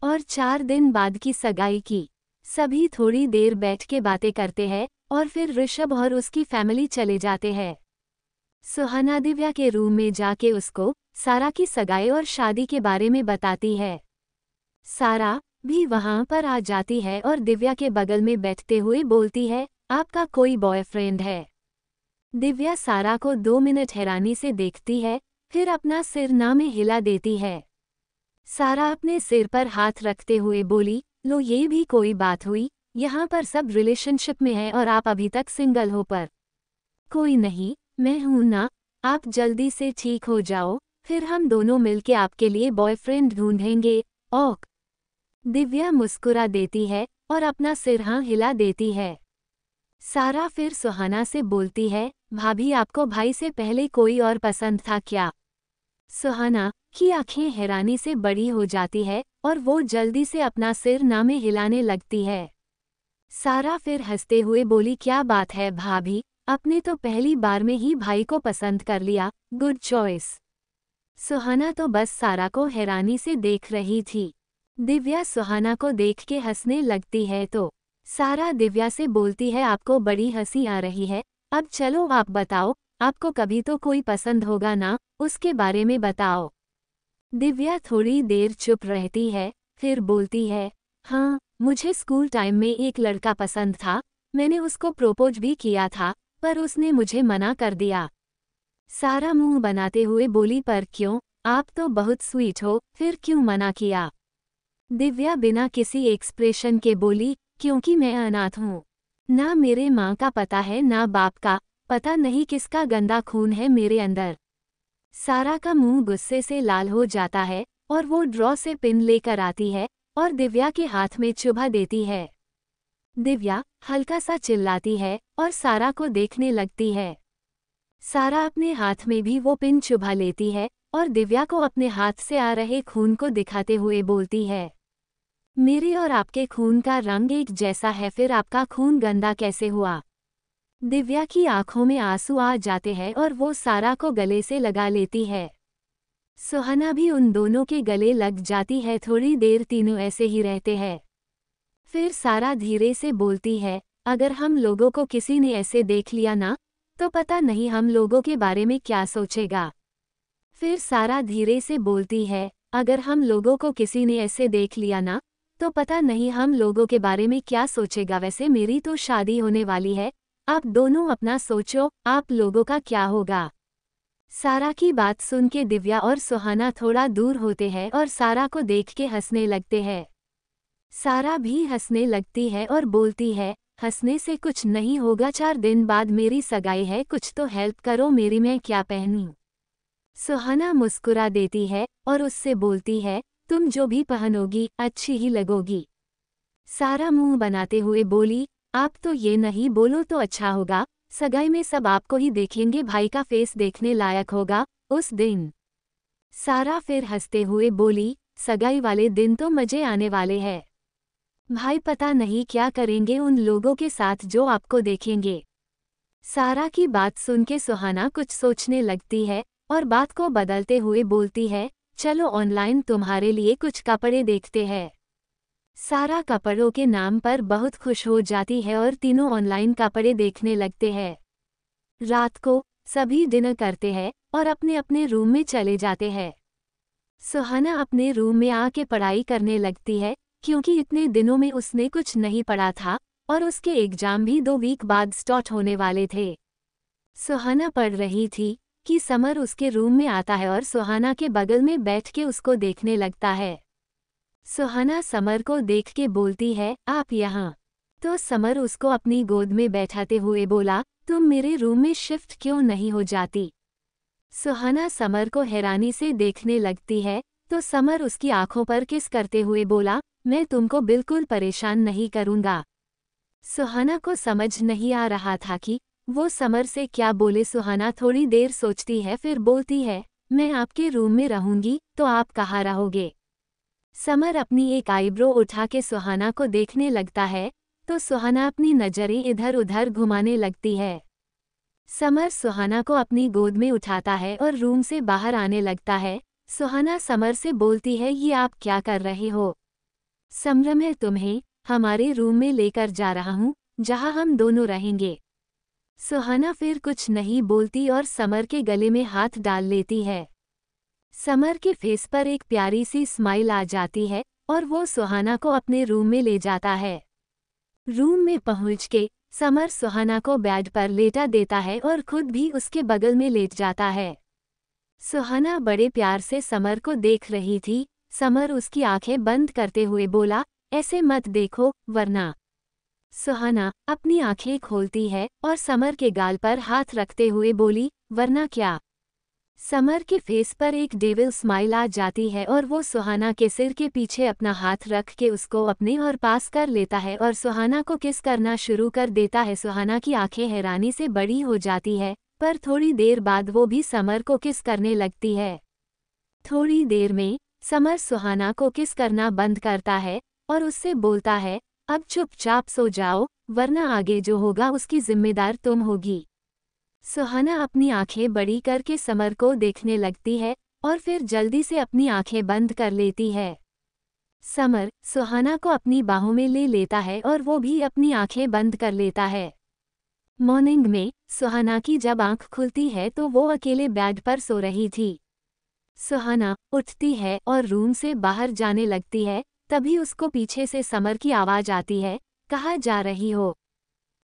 और 4 दिन बाद की सगाई की। सभी थोड़ी देर बैठ के बातें करते हैं और फिर ऋषभ और उसकी फैमिली चले जाते हैं। सुहाना दिव्या के रूम में जाके उसको सारा की सगाई और शादी के बारे में बताती है। सारा भी वहां पर आ जाती है और दिव्या के बगल में बैठते हुए बोलती है, आपका कोई बॉयफ्रेंड है? दिव्या सारा को 2 मिनट हैरानी से देखती है, फिर अपना सिर ना में हिला देती है। सारा अपने सिर पर हाथ रखते हुए बोली, लो ये भी कोई बात हुई, यहाँ पर सब रिलेशनशिप में है और आप अभी तक सिंगल हो, पर कोई नहीं, मैं हूं ना, आप जल्दी से ठीक हो जाओ, फिर हम दोनों मिलके आपके लिए बॉयफ्रेंड ढूंढेंगे। ओक। दिव्या मुस्कुरा देती है और अपना सिर हाँ हिला देती है। सारा फिर सुहाना से बोलती है, भाभी आपको भाई से पहले कोई और पसंद था क्या? सुहाना की आंखें हैरानी से बड़ी हो जाती है और वो जल्दी से अपना सिर ना में हिलाने लगती है। सारा फिर हंसते हुए बोली, क्या बात है भाभी, आपने तो पहली बार में ही भाई को पसंद कर लिया, गुड चॉइस। सुहाना तो बस सारा को हैरानी से देख रही थी। दिव्या सुहाना को देख के हंसने लगती है तो सारा दिव्या से बोलती है, आपको बड़ी हंसी आ रही है, अब चलो आप बताओ, आपको कभी तो कोई पसंद होगा ना, उसके बारे में बताओ। दिव्या थोड़ी देर चुप रहती है, फिर बोलती है, हाँ मुझे स्कूल टाइम में एक लड़का पसंद था, मैंने उसको प्रोपोज भी किया था, पर उसने मुझे मना कर दिया। सारा मुंह बनाते हुए बोली, पर क्यों, आप तो बहुत स्वीट हो, फिर क्यों मना किया? दिव्या बिना किसी एक्सप्रेशन के बोली, क्योंकि मैं अनाथ हूँ। ना मेरे माँ का पता है ना बाप का, पता नहीं किसका गंदा खून है मेरे अंदर। सारा का मुंह गुस्से से लाल हो जाता है और वो ड्रॉ से पिन लेकर आती है और दिव्या के हाथ में चुभा देती है। दिव्या हल्का सा चिल्लाती है और सारा को देखने लगती है। सारा अपने हाथ में भी वो पिन चुभा लेती है और दिव्या को अपने हाथ से आ रहे खून को दिखाते हुए बोलती है, मेरे और आपके खून का रंग एक जैसा है, फिर आपका खून गंदा कैसे हुआ? दिव्या की आंखों में आंसू आ जाते हैं और वो सारा को गले से लगा लेती है। सुहाना भी उन दोनों के गले लग जाती है। थोड़ी देर तीनों ऐसे ही रहते हैं। फिर सारा धीरे से बोलती है, अगर हम लोगों को किसी ने ऐसे देख लिया ना, तो पता नहीं हम लोगों के बारे में क्या सोचेगा। फिर सारा धीरे से बोलती है, अगर हम लोगों को किसी ने ऐसे देख लिया ना, तो पता नहीं हम लोगों के बारे में क्या सोचेगा। वैसे मेरी तो शादी होने वाली है, आप दोनों अपना सोचो, आप लोगों का क्या होगा। सारा की बात सुन के दिव्या और सुहाना थोड़ा दूर होते हैं और सारा को देख के हंसने लगते हैं। सारा भी हंसने लगती है और बोलती है, हंसने से कुछ नहीं होगा, 4 दिन बाद मेरी सगाई है, कुछ तो हेल्प करो मेरी, मैं क्या पहनूं। सुहाना मुस्कुरा देती है और उससे बोलती है, तुम जो भी पहनोगी अच्छी ही लगोगी। सारा मुंह बनाते हुए बोली, आप तो ये नहीं बोलो तो अच्छा होगा, सगाई में सब आपको ही देखेंगे, भाई का फेस देखने लायक होगा उस दिन। सारा फिर हंसते हुए बोली, सगाई वाले दिन तो मजे आने वाले हैं भाई, पता नहीं क्या करेंगे उन लोगों के साथ जो आपको देखेंगे। सारा की बात सुन के सुहाना कुछ सोचने लगती है और बात को बदलते हुए बोलती है, चलो ऑनलाइन तुम्हारे लिए कुछ कपड़े देखते हैं। सारा कपड़ों के नाम पर बहुत खुश हो जाती है और तीनों ऑनलाइन कपड़े देखने लगते हैं। रात को सभी डिनर करते हैं और अपने अपने रूम में चले जाते हैं। सुहाना अपने रूम में आके पढ़ाई करने लगती है, क्योंकि इतने दिनों में उसने कुछ नहीं पढ़ा था और उसके एग्जाम भी 2 वीक बाद स्टार्ट होने वाले थे। सुहाना पढ़ रही थी कि समर उसके रूम में आता है और सुहाना के बगल में बैठ के उसको देखने लगता है। सुहाना समर को देख के बोलती है, आप यहाँ। तो समर उसको अपनी गोद में बैठाते हुए बोला, तुम मेरे रूम में शिफ्ट क्यों नहीं हो जाती। सुहाना समर को हैरानी से देखने लगती है तो समर उसकी आंखों पर किस करते हुए बोला, मैं तुमको बिल्कुल परेशान नहीं करूँगा। सुहाना को समझ नहीं आ रहा था कि वो समर से क्या बोले। सुहाना थोड़ी देर सोचती है, फिर बोलती है, मैं आपके रूम में रहूंगी तो आप कहाँ रहोगे। समर अपनी एक आईब्रो उठा के सुहाना को देखने लगता है तो सुहाना अपनी नज़रें इधर उधर घुमाने लगती है। समर सुहाना को अपनी गोद में उठाता है और रूम से बाहर आने लगता है। सुहाना समर से बोलती है, ये आप क्या कर रहे हो। समर, मैं तुम्हें हमारे रूम में लेकर जा रहा हूँ जहाँ हम दोनों रहेंगे। सुहाना फिर कुछ नहीं बोलती और समर के गले में हाथ डाल लेती है। समर के फेस पर एक प्यारी सी स्माइल आ जाती है और वो सुहाना को अपने रूम में ले जाता है। रूम में पहुंच के समर सुहाना को बेड पर लेटा देता है और खुद भी उसके बगल में लेट जाता है। सुहाना बड़े प्यार से समर को देख रही थी। समर उसकी आंखें बंद करते हुए बोला, ऐसे मत देखो वरना। सुहाना अपनी आंखें खोलती है और समर के गाल पर हाथ रखते हुए बोली, वरना क्या। समर के फेस पर एक डेविल स्माइल आ जाती है और वो सुहाना के सिर के पीछे अपना हाथ रख के उसको अपने और पास कर लेता है और सुहाना को किस करना शुरू कर देता है। सुहाना की आंखें हैरानी से बड़ी हो जाती है, पर थोड़ी देर बाद वो भी समर को किस करने लगती है। थोड़ी देर में समर सुहाना को किस करना बंद करता है और उससे बोलता है, अब चुपचाप सो जाओ, वरना आगे जो होगा उसकी जिम्मेदार तुम होगी। सुहाना अपनी आंखें बड़ी करके समर को देखने लगती है और फिर जल्दी से अपनी आंखें बंद कर लेती है। समर सुहाना को अपनी बाहों में ले लेता है और वो भी अपनी आंखें बंद कर लेता है। मॉर्निंग में सुहाना की जब आंख खुलती है तो वो अकेले बेड पर सो रही थी। सुहाना उठती है और रूम से बाहर जाने लगती है, तभी उसको पीछे से समर की आवाज आती है, कहाँ जा रही हो?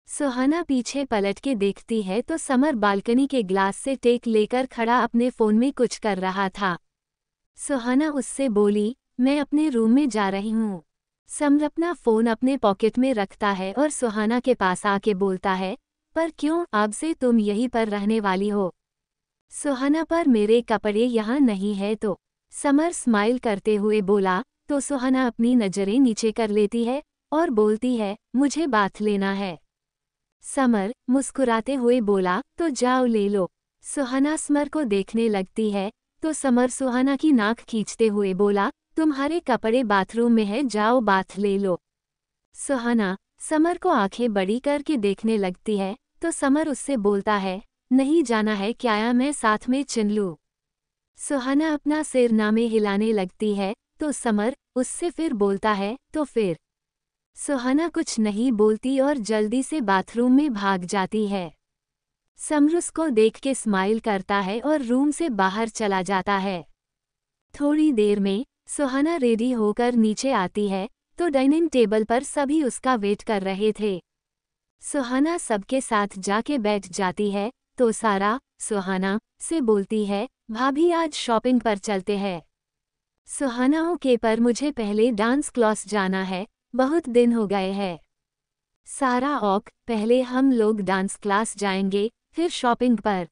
सुहाना पीछे पलट के देखती है तो समर बालकनी के ग्लास से टेक लेकर खड़ा अपने फ़ोन में कुछ कर रहा था। सुहाना उससे बोली, मैं अपने रूम में जा रही हूँ। समर अपना फ़ोन अपने पॉकेट में रखता है और सुहाना के पास आके बोलता है, पर क्यों, अब से तुम यहीं पर रहने वाली हो? सुहाना, पर मेरे कपड़े यहाँ नहीं है तो। समर स्माइल करते हुए बोला, तो सुहाना अपनी नज़रें नीचे कर लेती है और बोलती है, मुझे बाथ लेना है। समर मुस्कुराते हुए बोला, तो जाओ ले लो। सुहाना समर को देखने लगती है तो समर सुहाना की नाक खींचते हुए बोला, तुम्हारे कपड़े बाथरूम में है, जाओ बाथ ले लो। सुहाना समर को आंखें बड़ी करके देखने लगती है तो समर उससे बोलता है, नहीं जाना है क्या, मैं साथ में चल लूं? सुहाना अपना सिर ना में हिलाने लगती है तो समर उससे फिर बोलता है, तो फिर? सुहाना कुछ नहीं बोलती और जल्दी से बाथरूम में भाग जाती है। समर उसको देख के स्माइल करता है और रूम से बाहर चला जाता है। थोड़ी देर में सुहाना रेडी होकर नीचे आती है तो डाइनिंग टेबल पर सभी उसका वेट कर रहे थे। सुहाना सबके साथ जाके बैठ जाती है तो सारा सुहाना से बोलती है, भाभी आज शॉपिंग पर चलते हैं। सुहाना, ओके, पर मुझे पहले डांस क्लास जाना है, बहुत दिन हो गए हैं। सारा, ओक, पहले हम लोग डांस क्लास जाएंगे फिर शॉपिंग पर।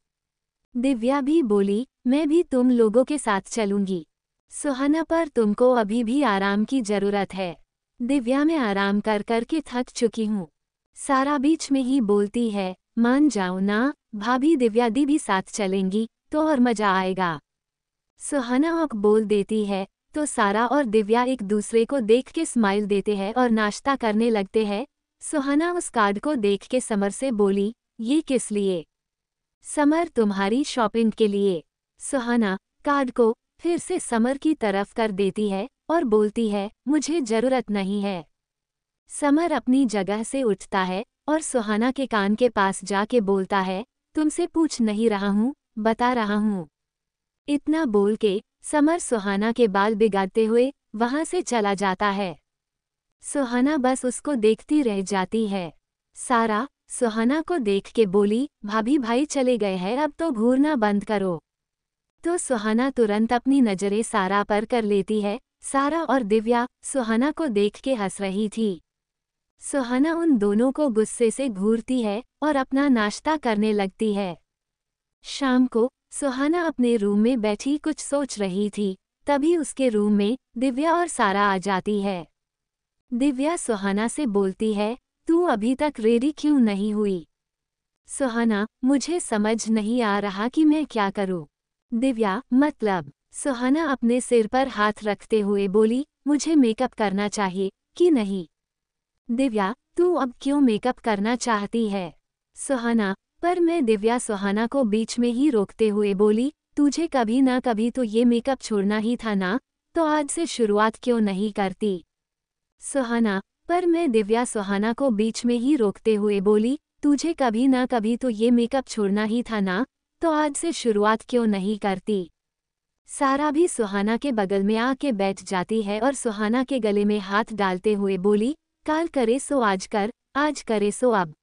दिव्या भी बोली, मैं भी तुम लोगों के साथ चलूंगी। सुहाना, पर तुमको अभी भी आराम की जरूरत है। दिव्या, मैं आराम कर कर के थक चुकी हूँ। सारा बीच में ही बोलती है, मान जाओ ना भाभी, दिव्या दी भी साथ चलेंगी तो और मजा आएगा। सुहाना ओक बोल देती है तो सारा और दिव्या एक दूसरे को देख के स्माइल देते हैं और नाश्ता करने लगते हैं। सुहाना उस कार्ड को देख के समर से बोली, ये किस लिए? समर, तुम्हारी शॉपिंग के लिए। सुहाना कार्ड को फिर से समर की तरफ कर देती है और बोलती है, मुझे जरूरत नहीं है। समर अपनी जगह से उठता है और सुहाना के कान के पास जाके बोलता है, तुमसे पूछ नहीं रहा हूँ, बता रहा हूँ। इतना बोल के समर सुहाना के बाल बिगाड़ते हुए वहां से चला जाता है। सुहाना बस उसको देखती रह जाती है। सारा सुहाना को देख के बोली, भाभी भाई चले गए हैं, अब तो घूरना बंद करो। तो सुहाना तुरंत अपनी नजरें सारा पर कर लेती है। सारा और दिव्या सुहाना को देख के हंस रही थी। सुहाना उन दोनों को गुस्से से घूरती है और अपना नाश्ता करने लगती है। शाम को सुहाना अपने रूम में बैठी कुछ सोच रही थी, तभी उसके रूम में दिव्या और सारा आ जाती है। दिव्या सुहाना से बोलती है, तू अभी तक रेडी क्यों नहीं हुई? सुहाना, मुझे समझ नहीं आ रहा कि मैं क्या करूं। दिव्या, मतलब? सुहाना अपने सिर पर हाथ रखते हुए बोली, मुझे मेकअप करना चाहिए कि नहीं? दिव्या, तू अब क्यों मेकअप करना चाहती है? सुहाना, पर मैं दिव्या सुहाना को बीच में ही रोकते हुए बोली, तुझे कभी ना कभी तो ये मेकअप छोड़ना ही था ना, तो आज से शुरुआत क्यों नहीं करती? सुहाना, पर मैं दिव्या सुहाना को बीच में ही रोकते हुए बोली, तुझे कभी ना कभी तो ये मेकअप छोड़ना ही था ना, तो आज से शुरुआत क्यों नहीं करती? सारा भी सुहाना के बगल में आके बैठ जाती है और सुहाना के गले में हाथ डालते हुए बोली, काल करे सो आज कर, आज करे सो अब।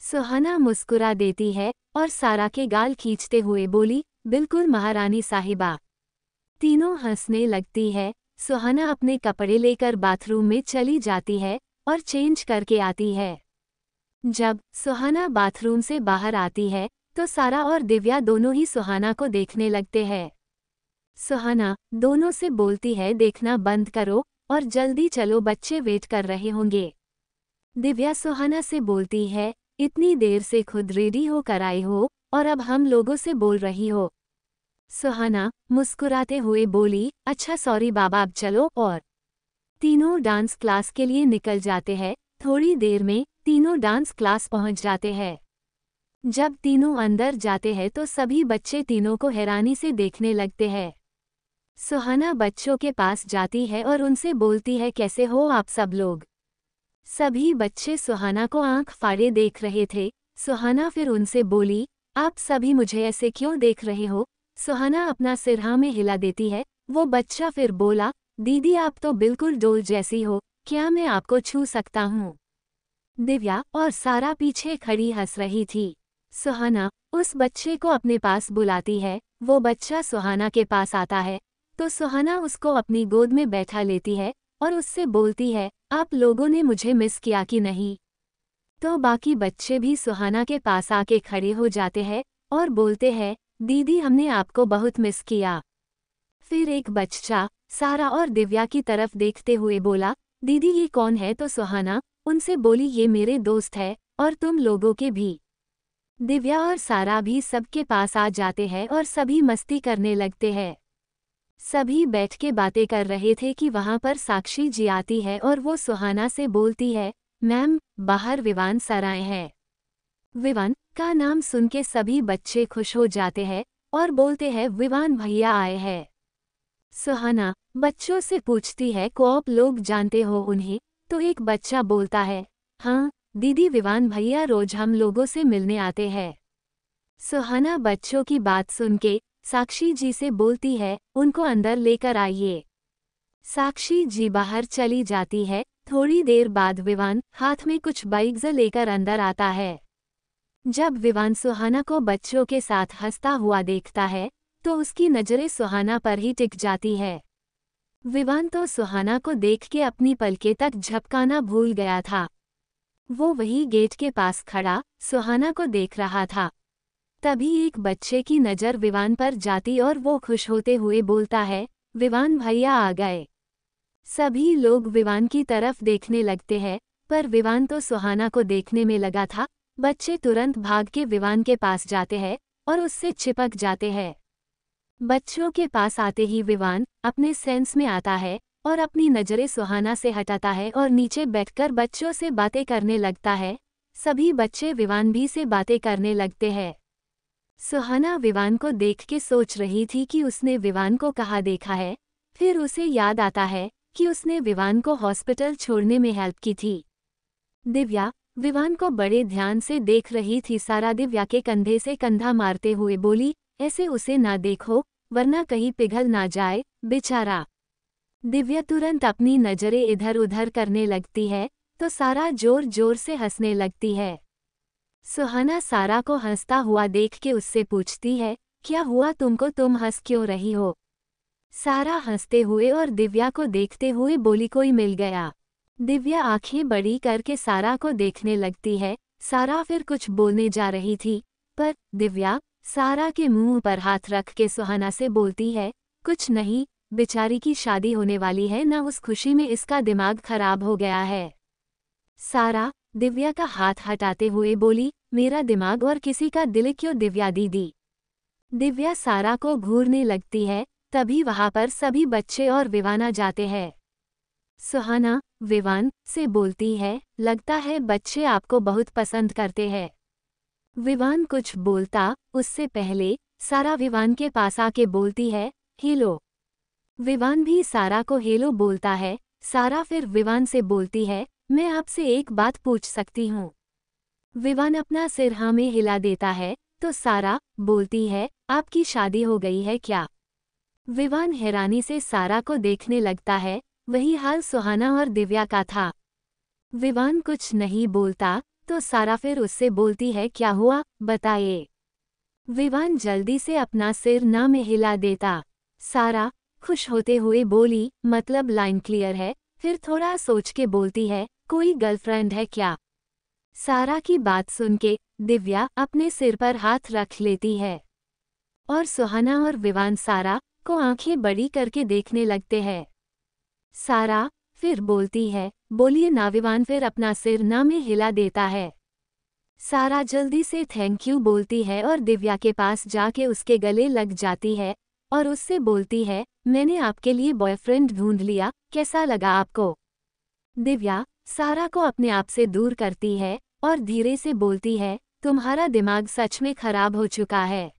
सुहाना मुस्कुरा देती है और सारा के गाल खींचते हुए बोली, बिल्कुल महारानी साहिबा। तीनों हंसने लगती है। सुहाना अपने कपड़े लेकर बाथरूम में चली जाती है और चेंज करके आती है। जब सुहाना बाथरूम से बाहर आती है तो सारा और दिव्या दोनों ही सुहाना को देखने लगते हैं। सुहाना दोनों से बोलती है, देखना बंद करो और जल्दी चलो, बच्चे वेट कर रहे होंगे। दिव्या सुहाना से बोलती है, इतनी देर से खुद रेडी होकर आई हो और अब हम लोगों से बोल रही हो। सुहाना मुस्कुराते हुए बोली, अच्छा सॉरी बाबा, अब चलो। और तीनों डांस क्लास के लिए निकल जाते हैं। थोड़ी देर में तीनों डांस क्लास पहुंच जाते हैं। जब तीनों अंदर जाते हैं तो सभी बच्चे तीनों को हैरानी से देखने लगते हैं। सुहाना बच्चों के पास जाती है और उनसे बोलती है, कैसे हो आप सब लोग। सभी बच्चे सुहाना को आंख फाड़े देख रहे थे। सुहाना फिर उनसे बोली, आप सभी मुझे ऐसे क्यों देख रहे हो। सुहाना अपना सिर हाँ में हिला देती है। वो बच्चा फिर बोला, दीदी आप तो बिल्कुल डोल जैसी हो, क्या मैं आपको छू सकता हूँ। दिव्या और सारा पीछे खड़ी हंस रही थी। सुहाना उस बच्चे को अपने पास बुलाती है। वो बच्चा सुहाना के पास आता है तो सुहाना उसको अपनी गोद में बैठा लेती है और उससे बोलती है, आप लोगों ने मुझे मिस किया कि नहीं। तो बाकी बच्चे भी सुहाना के पास आके खड़े हो जाते हैं और बोलते हैं, दीदी हमने आपको बहुत मिस किया। फिर एक बच्चा सारा और दिव्या की तरफ देखते हुए बोला, दीदी ये कौन है। तो सुहाना उनसे बोली, ये मेरे दोस्त है और तुम लोगों के भी। दिव्या और सारा भी सबके पास आ जाते हैं और सभी मस्ती करने लगते हैं। सभी बैठ के बातें कर रहे थे कि वहां पर साक्षी जी आती है और वो सुहाना से बोलती है, मैम बाहर विवान सर आए हैं। विवान का नाम सुन के सभी बच्चे खुश हो जाते हैं और बोलते हैं, विवान भैया आए हैं। सुहाना बच्चों से पूछती है, को आप लोग जानते हो उन्हें। तो एक बच्चा बोलता है, हाँ दीदी, विवान भैया रोज हम लोगों से मिलने आते हैं। सुहाना बच्चों की बात सुन के साक्षी जी से बोलती है, उनको अंदर लेकर आइए। साक्षी जी बाहर चली जाती है। थोड़ी देर बाद विवान हाथ में कुछ बाइक्स लेकर अंदर आता है। जब विवान सुहाना को बच्चों के साथ हंसता हुआ देखता है तो उसकी नजरें सुहाना पर ही टिक जाती है। विवान तो सुहाना को देख के अपनी पलकें तक झपकाना भूल गया था। वो वही गेट के पास खड़ा सुहाना को देख रहा था। तभी एक बच्चे की नज़र विवान पर जाती और वो खुश होते हुए बोलता है, विवान भैया आ गए। सभी लोग विवान की तरफ देखने लगते हैं पर विवान तो सुहाना को देखने में लगा था। बच्चे तुरंत भाग के विवान के पास जाते हैं और उससे चिपक जाते हैं। बच्चों के पास आते ही विवान अपने सेंस में आता है और अपनी नज़रें सुहाना से हटाता है और नीचे बैठकर बच्चों से बातें करने लगता है। सभी बच्चे विवान भी से बातें करने लगते हैं। सुहाना विवान को देख के सोच रही थी कि उसने विवान को कहाँ देखा है। फिर उसे याद आता है कि उसने विवान को हॉस्पिटल छोड़ने में हेल्प की थी। दिव्या विवान को बड़े ध्यान से देख रही थी। सारा दिव्या के कंधे से कंधा मारते हुए बोली, ऐसे उसे ना देखो वरना कहीं पिघल ना जाए बेचारा। दिव्या तुरंत अपनी नज़रें इधर उधर करने लगती है तो सारा जोर जोर से हंसने लगती है। सुहाना सारा को हंसता हुआ देख के उससे पूछती है, क्या हुआ तुमको, तुम हंस क्यों रही हो। सारा हंसते हुए और दिव्या को देखते हुए बोली, कोई मिल गया। दिव्या आंखें बड़ी करके सारा को देखने लगती है। सारा फिर कुछ बोलने जा रही थी पर दिव्या सारा के मुंह पर हाथ रख के सुहाना से बोलती है, कुछ नहीं, बेचारी की शादी होने वाली है ना, उस खुशी में इसका दिमाग खराब हो गया है। सारा दिव्या का हाथ हटाते हुए बोली, मेरा दिमाग और किसी का दिल क्यों दिव्या दीदी। दिव्या सारा को घूरने लगती है। तभी वहां पर सभी बच्चे और विवान आ जाते हैं। सुहाना विवान से बोलती है, लगता है बच्चे आपको बहुत पसंद करते हैं। विवान कुछ बोलता उससे पहले सारा विवान के पास आके बोलती है, हेलो। विवान भी सारा को हेलो बोलता है। सारा फिर विवान से बोलती है, मैं आपसे एक बात पूछ सकती हूँ। विवान अपना सिर हाँ में हिला देता है तो सारा बोलती है, आपकी शादी हो गई है क्या। विवान हैरानी से सारा को देखने लगता है। वही हाल सुहाना और दिव्या का था। विवान कुछ नहीं बोलता तो सारा फिर उससे बोलती है, क्या हुआ बताइए। विवान जल्दी से अपना सिर ना में हिला देता। सारा खुश होते हुए बोली, मतलब लाइन क्लियर है। फिर थोड़ा सोच के बोलती है, कोई गर्लफ्रेंड है क्या। सारा की बात सुन के दिव्या अपने सिर पर हाथ रख लेती है और सुहाना और विवान सारा को आंखें बड़ी करके देखने लगते हैं। सारा फिर बोलती है, बोलिए ना विवान फिर अपना सिर ना में हिला देता है। सारा जल्दी से थैंक यू बोलती है और दिव्या के पास जाके उसके गले लग जाती है और उससे बोलती है, मैंने आपके लिए बॉयफ्रेंड ढूंढ लिया, कैसा लगा आपको? दिव्या सारा को अपने आप से दूर करती है और धीरे से बोलती है, तुम्हारा दिमाग सच में खराब हो चुका है।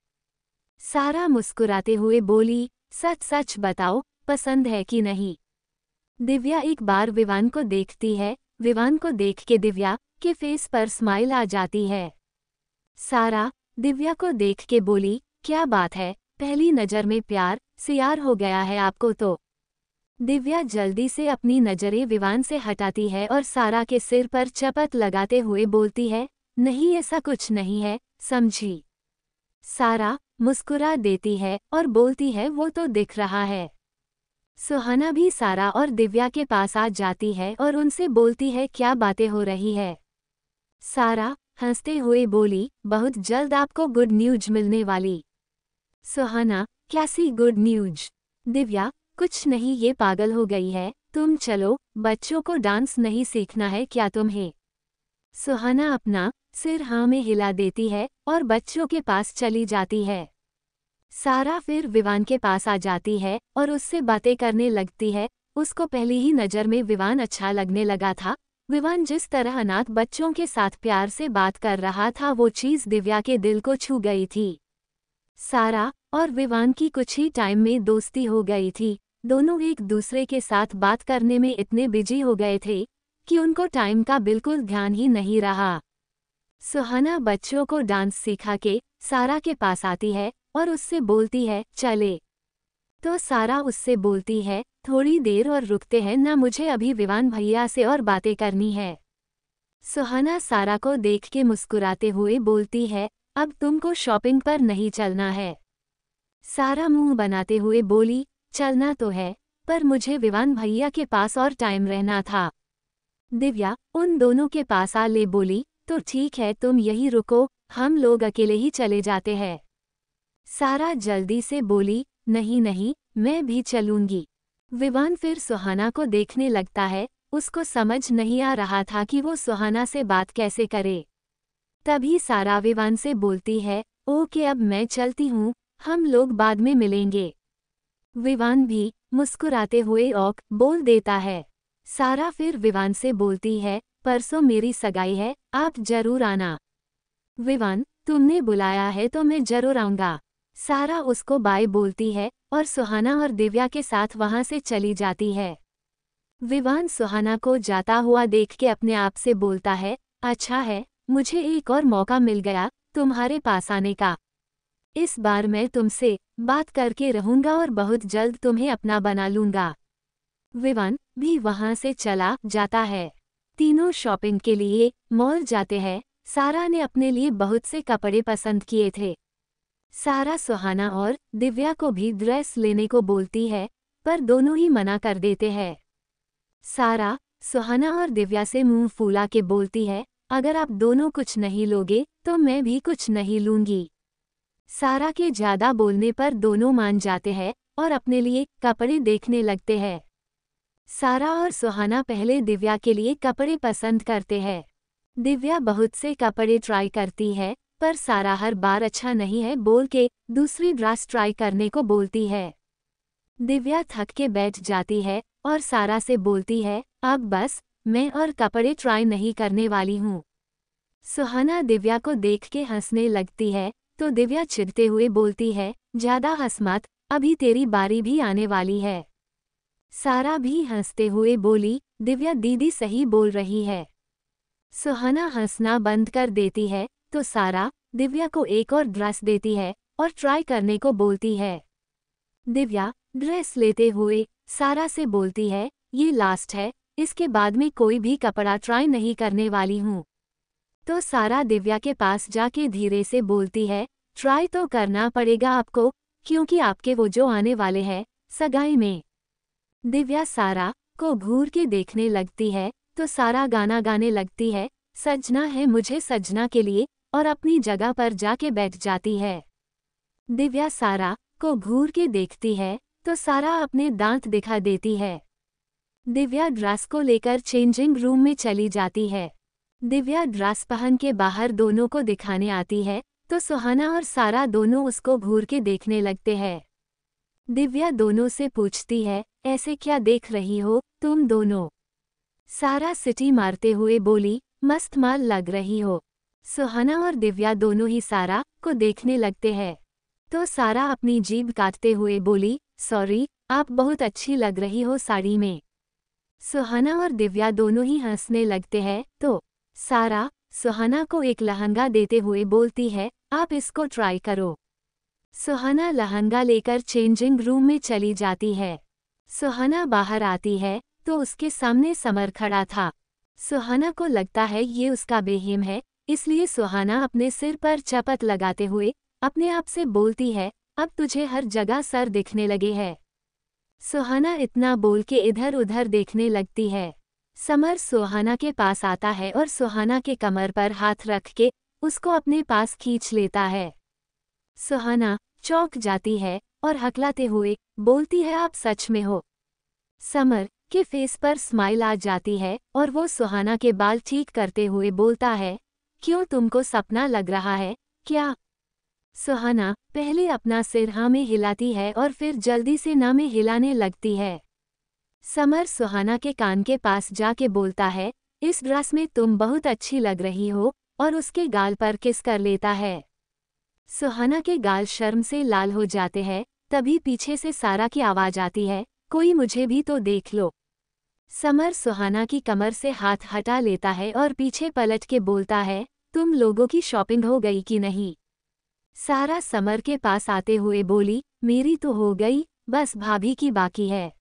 सारा मुस्कुराते हुए बोली, सच सच बताओ, पसंद है कि नहीं? दिव्या एक बार विवान को देखती है। विवान को देख के दिव्या के फेस पर स्माइल आ जाती है। सारा दिव्या को देख के बोली, क्या बात है, पहली नज़र में प्यार सियार हो गया है आपको तो? दिव्या जल्दी से अपनी नज़रें विवान से हटाती है और सारा के सिर पर चपत लगाते हुए बोलती है, नहीं ऐसा कुछ नहीं है, समझी? सारा मुस्कुरा देती है और बोलती है, वो तो दिख रहा है। सुहाना भी सारा और दिव्या के पास आ जाती है और उनसे बोलती है, क्या बातें हो रही है? सारा हंसते हुए बोली, बहुत जल्द आपको गुड न्यूज मिलने वाली। सुहाना, कैसी गुड न्यूज? दिव्या, कुछ नहीं, ये पागल हो गई है, तुम चलो, बच्चों को डांस नहीं सीखना है क्या तुम्हें? सुहाना अपना सिर हाँ में हिला देती है और बच्चों के पास चली जाती है। सारा फिर विवान के पास आ जाती है और उससे बातें करने लगती है। उसको पहली ही नज़र में विवान अच्छा लगने लगा था। विवान जिस तरह अनाथ बच्चों के साथ प्यार से बात कर रहा था, वो चीज़ दिव्या के दिल को छू गई थी। सारा और विवान की कुछ ही टाइम में दोस्ती हो गई थी। दोनों एक दूसरे के साथ बात करने में इतने बिजी हो गए थे कि उनको टाइम का बिल्कुल ध्यान ही नहीं रहा। सुहाना बच्चों को डांस सिखा के सारा के पास आती है और उससे बोलती है, चले। तो सारा उससे बोलती है, थोड़ी देर और रुकते हैं ना, मुझे अभी विवान भैया से और बातें करनी है। सुहाना सारा को देख के मुस्कुराते हुए बोलती है, अब तुमको शॉपिंग पर नहीं चलना है। सारा मुंह बनाते हुए बोली, चलना तो है, पर मुझे विवान भैया के पास और टाइम रहना था। दिव्या उन दोनों के पास आ ले बोली, तो ठीक है, तुम यहीं रुको, हम लोग अकेले ही चले जाते हैं। सारा जल्दी से बोली, नहीं नहीं, मैं भी चलूंगी। विवान फिर सुहाना को देखने लगता है। उसको समझ नहीं आ रहा था कि वो सुहाना से बात कैसे करे। तभी सारा विवान से बोलती है, ओके अब मैं चलती हूँ, हम लोग बाद में मिलेंगे। विवान भी मुस्कुराते हुए ओक बोल देता है। सारा फिर विवान से बोलती है, परसों मेरी सगाई है, आप जरूर आना। विवान, तुमने बुलाया है तो मैं जरूर आऊँगा। सारा उसको बाय बोलती है और सुहाना और दिव्या के साथ वहां से चली जाती है। विवान सुहाना को जाता हुआ देख के अपने आप से बोलता है, अच्छा है, मुझे एक और मौका मिल गया तुम्हारे पास आने का। इस बार मैं तुमसे बात करके रहूंगा और बहुत जल्द तुम्हें अपना बना लूंगा। विवान भी वहां से चला जाता है। तीनों शॉपिंग के लिए मॉल जाते हैं। सारा ने अपने लिए बहुत से कपड़े पसंद किए थे। सारा सुहाना और दिव्या को भी ड्रेस लेने को बोलती है, पर दोनों ही मना कर देते हैं। सारा सुहाना और दिव्या से मुंह फूला के बोलती है, अगर आप दोनों कुछ नहीं लोगे तो मैं भी कुछ नहीं लूंगी। सारा के ज़्यादा बोलने पर दोनों मान जाते हैं और अपने लिए कपड़े देखने लगते हैं। सारा और सुहाना पहले दिव्या के लिए कपड़े पसंद करते हैं। दिव्या बहुत से कपड़े ट्राई करती है, पर सारा हर बार अच्छा नहीं है बोल के दूसरी ड्रेस ट्राई करने को बोलती है। दिव्या थक के बैठ जाती है और सारा से बोलती है, अब बस, मैं और कपड़े ट्राई नहीं करने वाली हूँ। सुहाना दिव्या को देख के हंसने लगती है, तो दिव्या चिढ़ते हुए बोलती है, ज़्यादा हंस मत, अभी तेरी बारी भी आने वाली है। सारा भी हंसते हुए बोली, दिव्या दीदी सही बोल रही है। सुहाना हंसना बंद कर देती है, तो सारा दिव्या को एक और ड्रेस देती है और ट्राई करने को बोलती है। दिव्या ड्रेस लेते हुए सारा से बोलती है, ये लास्ट है, इसके बाद में कोई भी कपड़ा ट्राई नहीं करने वाली हूँ। तो सारा दिव्या के पास जाके धीरे से बोलती है, ट्राई तो करना पड़ेगा आपको, क्योंकि आपके वो जो आने वाले हैं सगाई में। दिव्या सारा को घूर के देखने लगती है, तो सारा गाना गाने लगती है। सजना है मुझे सजना के लिए, और अपनी जगह पर जाके बैठ जाती है। दिव्या सारा को घूर के देखती है तो सारा अपने दांत दिखा देती है। दिव्या ड्रेस को लेकर चेंजिंग रूम में चली जाती है। दिव्या ड्रेस पहन के बाहर दोनों को दिखाने आती है तो सुहाना और सारा दोनों उसको घूर के देखने लगते हैं। दिव्या दोनों से पूछती है, ऐसे क्या देख रही हो तुम दोनों? सारा सिटी मारते हुए बोली, मस्त माल लग रही हो। सुहाना और दिव्या दोनों ही सारा को देखने लगते हैं तो सारा अपनी जीभ काटते हुए बोली, सॉरी, आप बहुत अच्छी लग रही हो साड़ी में। सुहाना और दिव्या दोनों ही हंसने लगते हैं तो सारा सुहाना को एक लहंगा देते हुए बोलती है, आप इसको ट्राई करो। सुहाना लहंगा लेकर चेंजिंग रूम में चली जाती है। सुहाना बाहर आती है तो उसके सामने समर खड़ा था। सुहाना को लगता है ये उसका बेहिम है, इसलिए सुहाना अपने सिर पर चपत लगाते हुए अपने आप से बोलती है, अब तुझे हर जगह सर दिखने लगे है। सुहाना इतना बोल के इधर उधर देखने लगती है। समर सुहाना के पास आता है और सुहाना के कमर पर हाथ रख के उसको अपने पास खींच लेता है। सुहाना चौंक जाती है और हकलाते हुए बोलती है, आप सच में हो? समर के फेस पर स्माइल आ जाती है और वो सुहाना के बाल ठीक करते हुए बोलता है, क्यों तुमको सपना लग रहा है क्या? सुहाना पहले अपना सिर हाँ में हिलाती है और फिर जल्दी से ना में हिलाने लगती है। समर सुहाना के कान के पास जाके बोलता है, इस ड्रेस में तुम बहुत अच्छी लग रही हो, और उसके गाल पर किस कर लेता है। सुहाना के गाल शर्म से लाल हो जाते हैं। तभी पीछे से सारा की आवाज आती है, कोई मुझे भी तो देख लो। समर सुहाना की कमर से हाथ हटा लेता है और पीछे पलट के बोलता है, तुम लोगों की शॉपिंग हो गई कि नहीं? सारा समर के पास आते हुए बोली, मेरी तो हो गई, बस भाभी की बाकी है।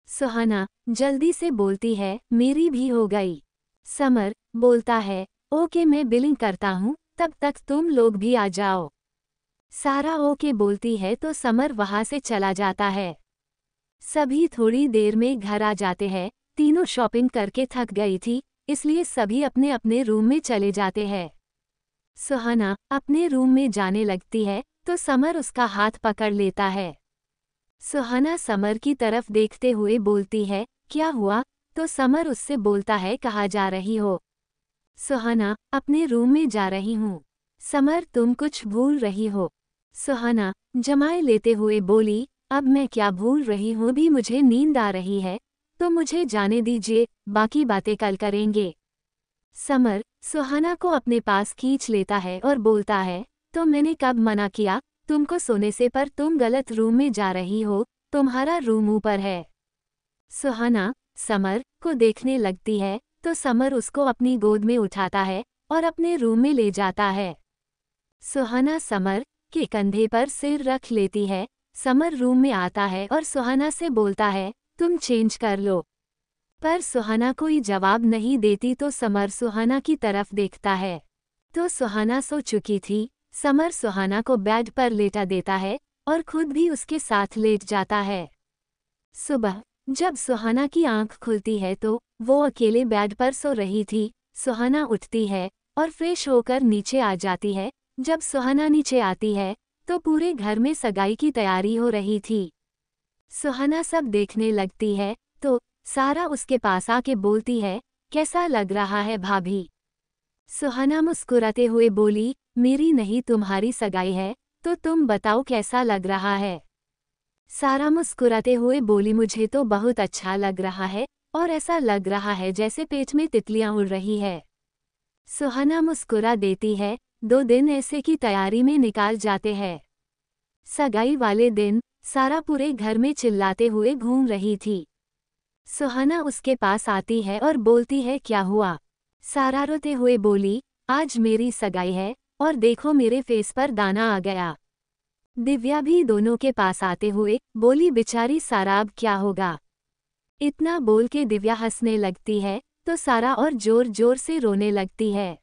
सुहाना जल्दी से बोलती है, मेरी भी हो गई। समर बोलता है, ओके मैं बिलिंग करता हूँ, तब तक तुम लोग भी आ जाओ। सारा ओके बोलती है तो समर वहाँ से चला जाता है। सभी थोड़ी देर में घर आ जाते हैं। तीनों शॉपिंग करके थक गई थी, इसलिए सभी अपने अपने रूम में चले जाते हैं। सुहाना अपने रूम में जाने लगती है तो समर उसका हाथ पकड़ लेता है। सुहाना समर की तरफ देखते हुए बोलती है, क्या हुआ? तो समर उससे बोलता है, कहाँ जा रही हो? सुहाना अपने रूम में जा रही हूँ। समर तुम कुछ भूल रही हो। सुहाना जमाए लेते हुए बोली, अब मैं क्या भूल रही हूँ, भी मुझे नींद आ रही है, तो मुझे जाने दीजिए, बाकी बातें कल करेंगे। समर सुहाना को अपने पास खींच लेता है और बोलता है, तो मैंने कब मना किया तुमको सोने से, पर तुम गलत रूम में जा रही हो, तुम्हारा रूम ऊपर है। सुहाना समर को देखने लगती है तो समर उसको अपनी गोद में उठाता है और अपने रूम में ले जाता है। सुहाना समर के कंधे पर सिर रख लेती है। समर रूम में आता है और सुहाना से बोलता है, तुम चेंज कर लो। पर सुहाना कोई जवाब नहीं देती तो समर सुहाना की तरफ देखता है तो सुहाना सो चुकी थी। समर सुहाना को बेड पर लेटा देता है और खुद भी उसके साथ लेट जाता है। सुबह जब सुहाना की आंख खुलती है तो वो अकेले बेड पर सो रही थी। सुहाना उठती है और फ्रेश होकर नीचे आ जाती है। जब सुहाना नीचे आती है तो पूरे घर में सगाई की तैयारी हो रही थी। सुहाना सब देखने लगती है तो सारा उसके पास आके बोलती है, कैसा लग रहा है भाभी? सुहाना मुस्कुराते हुए बोली, मेरी नहीं तुम्हारी सगाई है, तो तुम बताओ कैसा लग रहा है? सारा मुस्कुराते हुए बोली, मुझे तो बहुत अच्छा लग रहा है और ऐसा लग रहा है जैसे पेट में तितलियां उड़ रही है। सुहाना मुस्कुरा देती है। 2 दिन ऐसे की तैयारी में निकाल जाते हैं। सगाई वाले दिन सारा पूरे घर में चिल्लाते हुए घूम रही थी। सुहाना उसके पास आती है और बोलती है, क्या हुआ? सारा रोते हुए बोली, आज मेरी सगाई है और देखो मेरे फेस पर दाना आ गया। दिव्या भी दोनों के पास आते हुए बोली, बेचारी सारा अब क्या होगा? इतना बोल के दिव्या हंसने लगती है तो सारा और जोर जोर से रोने लगती है।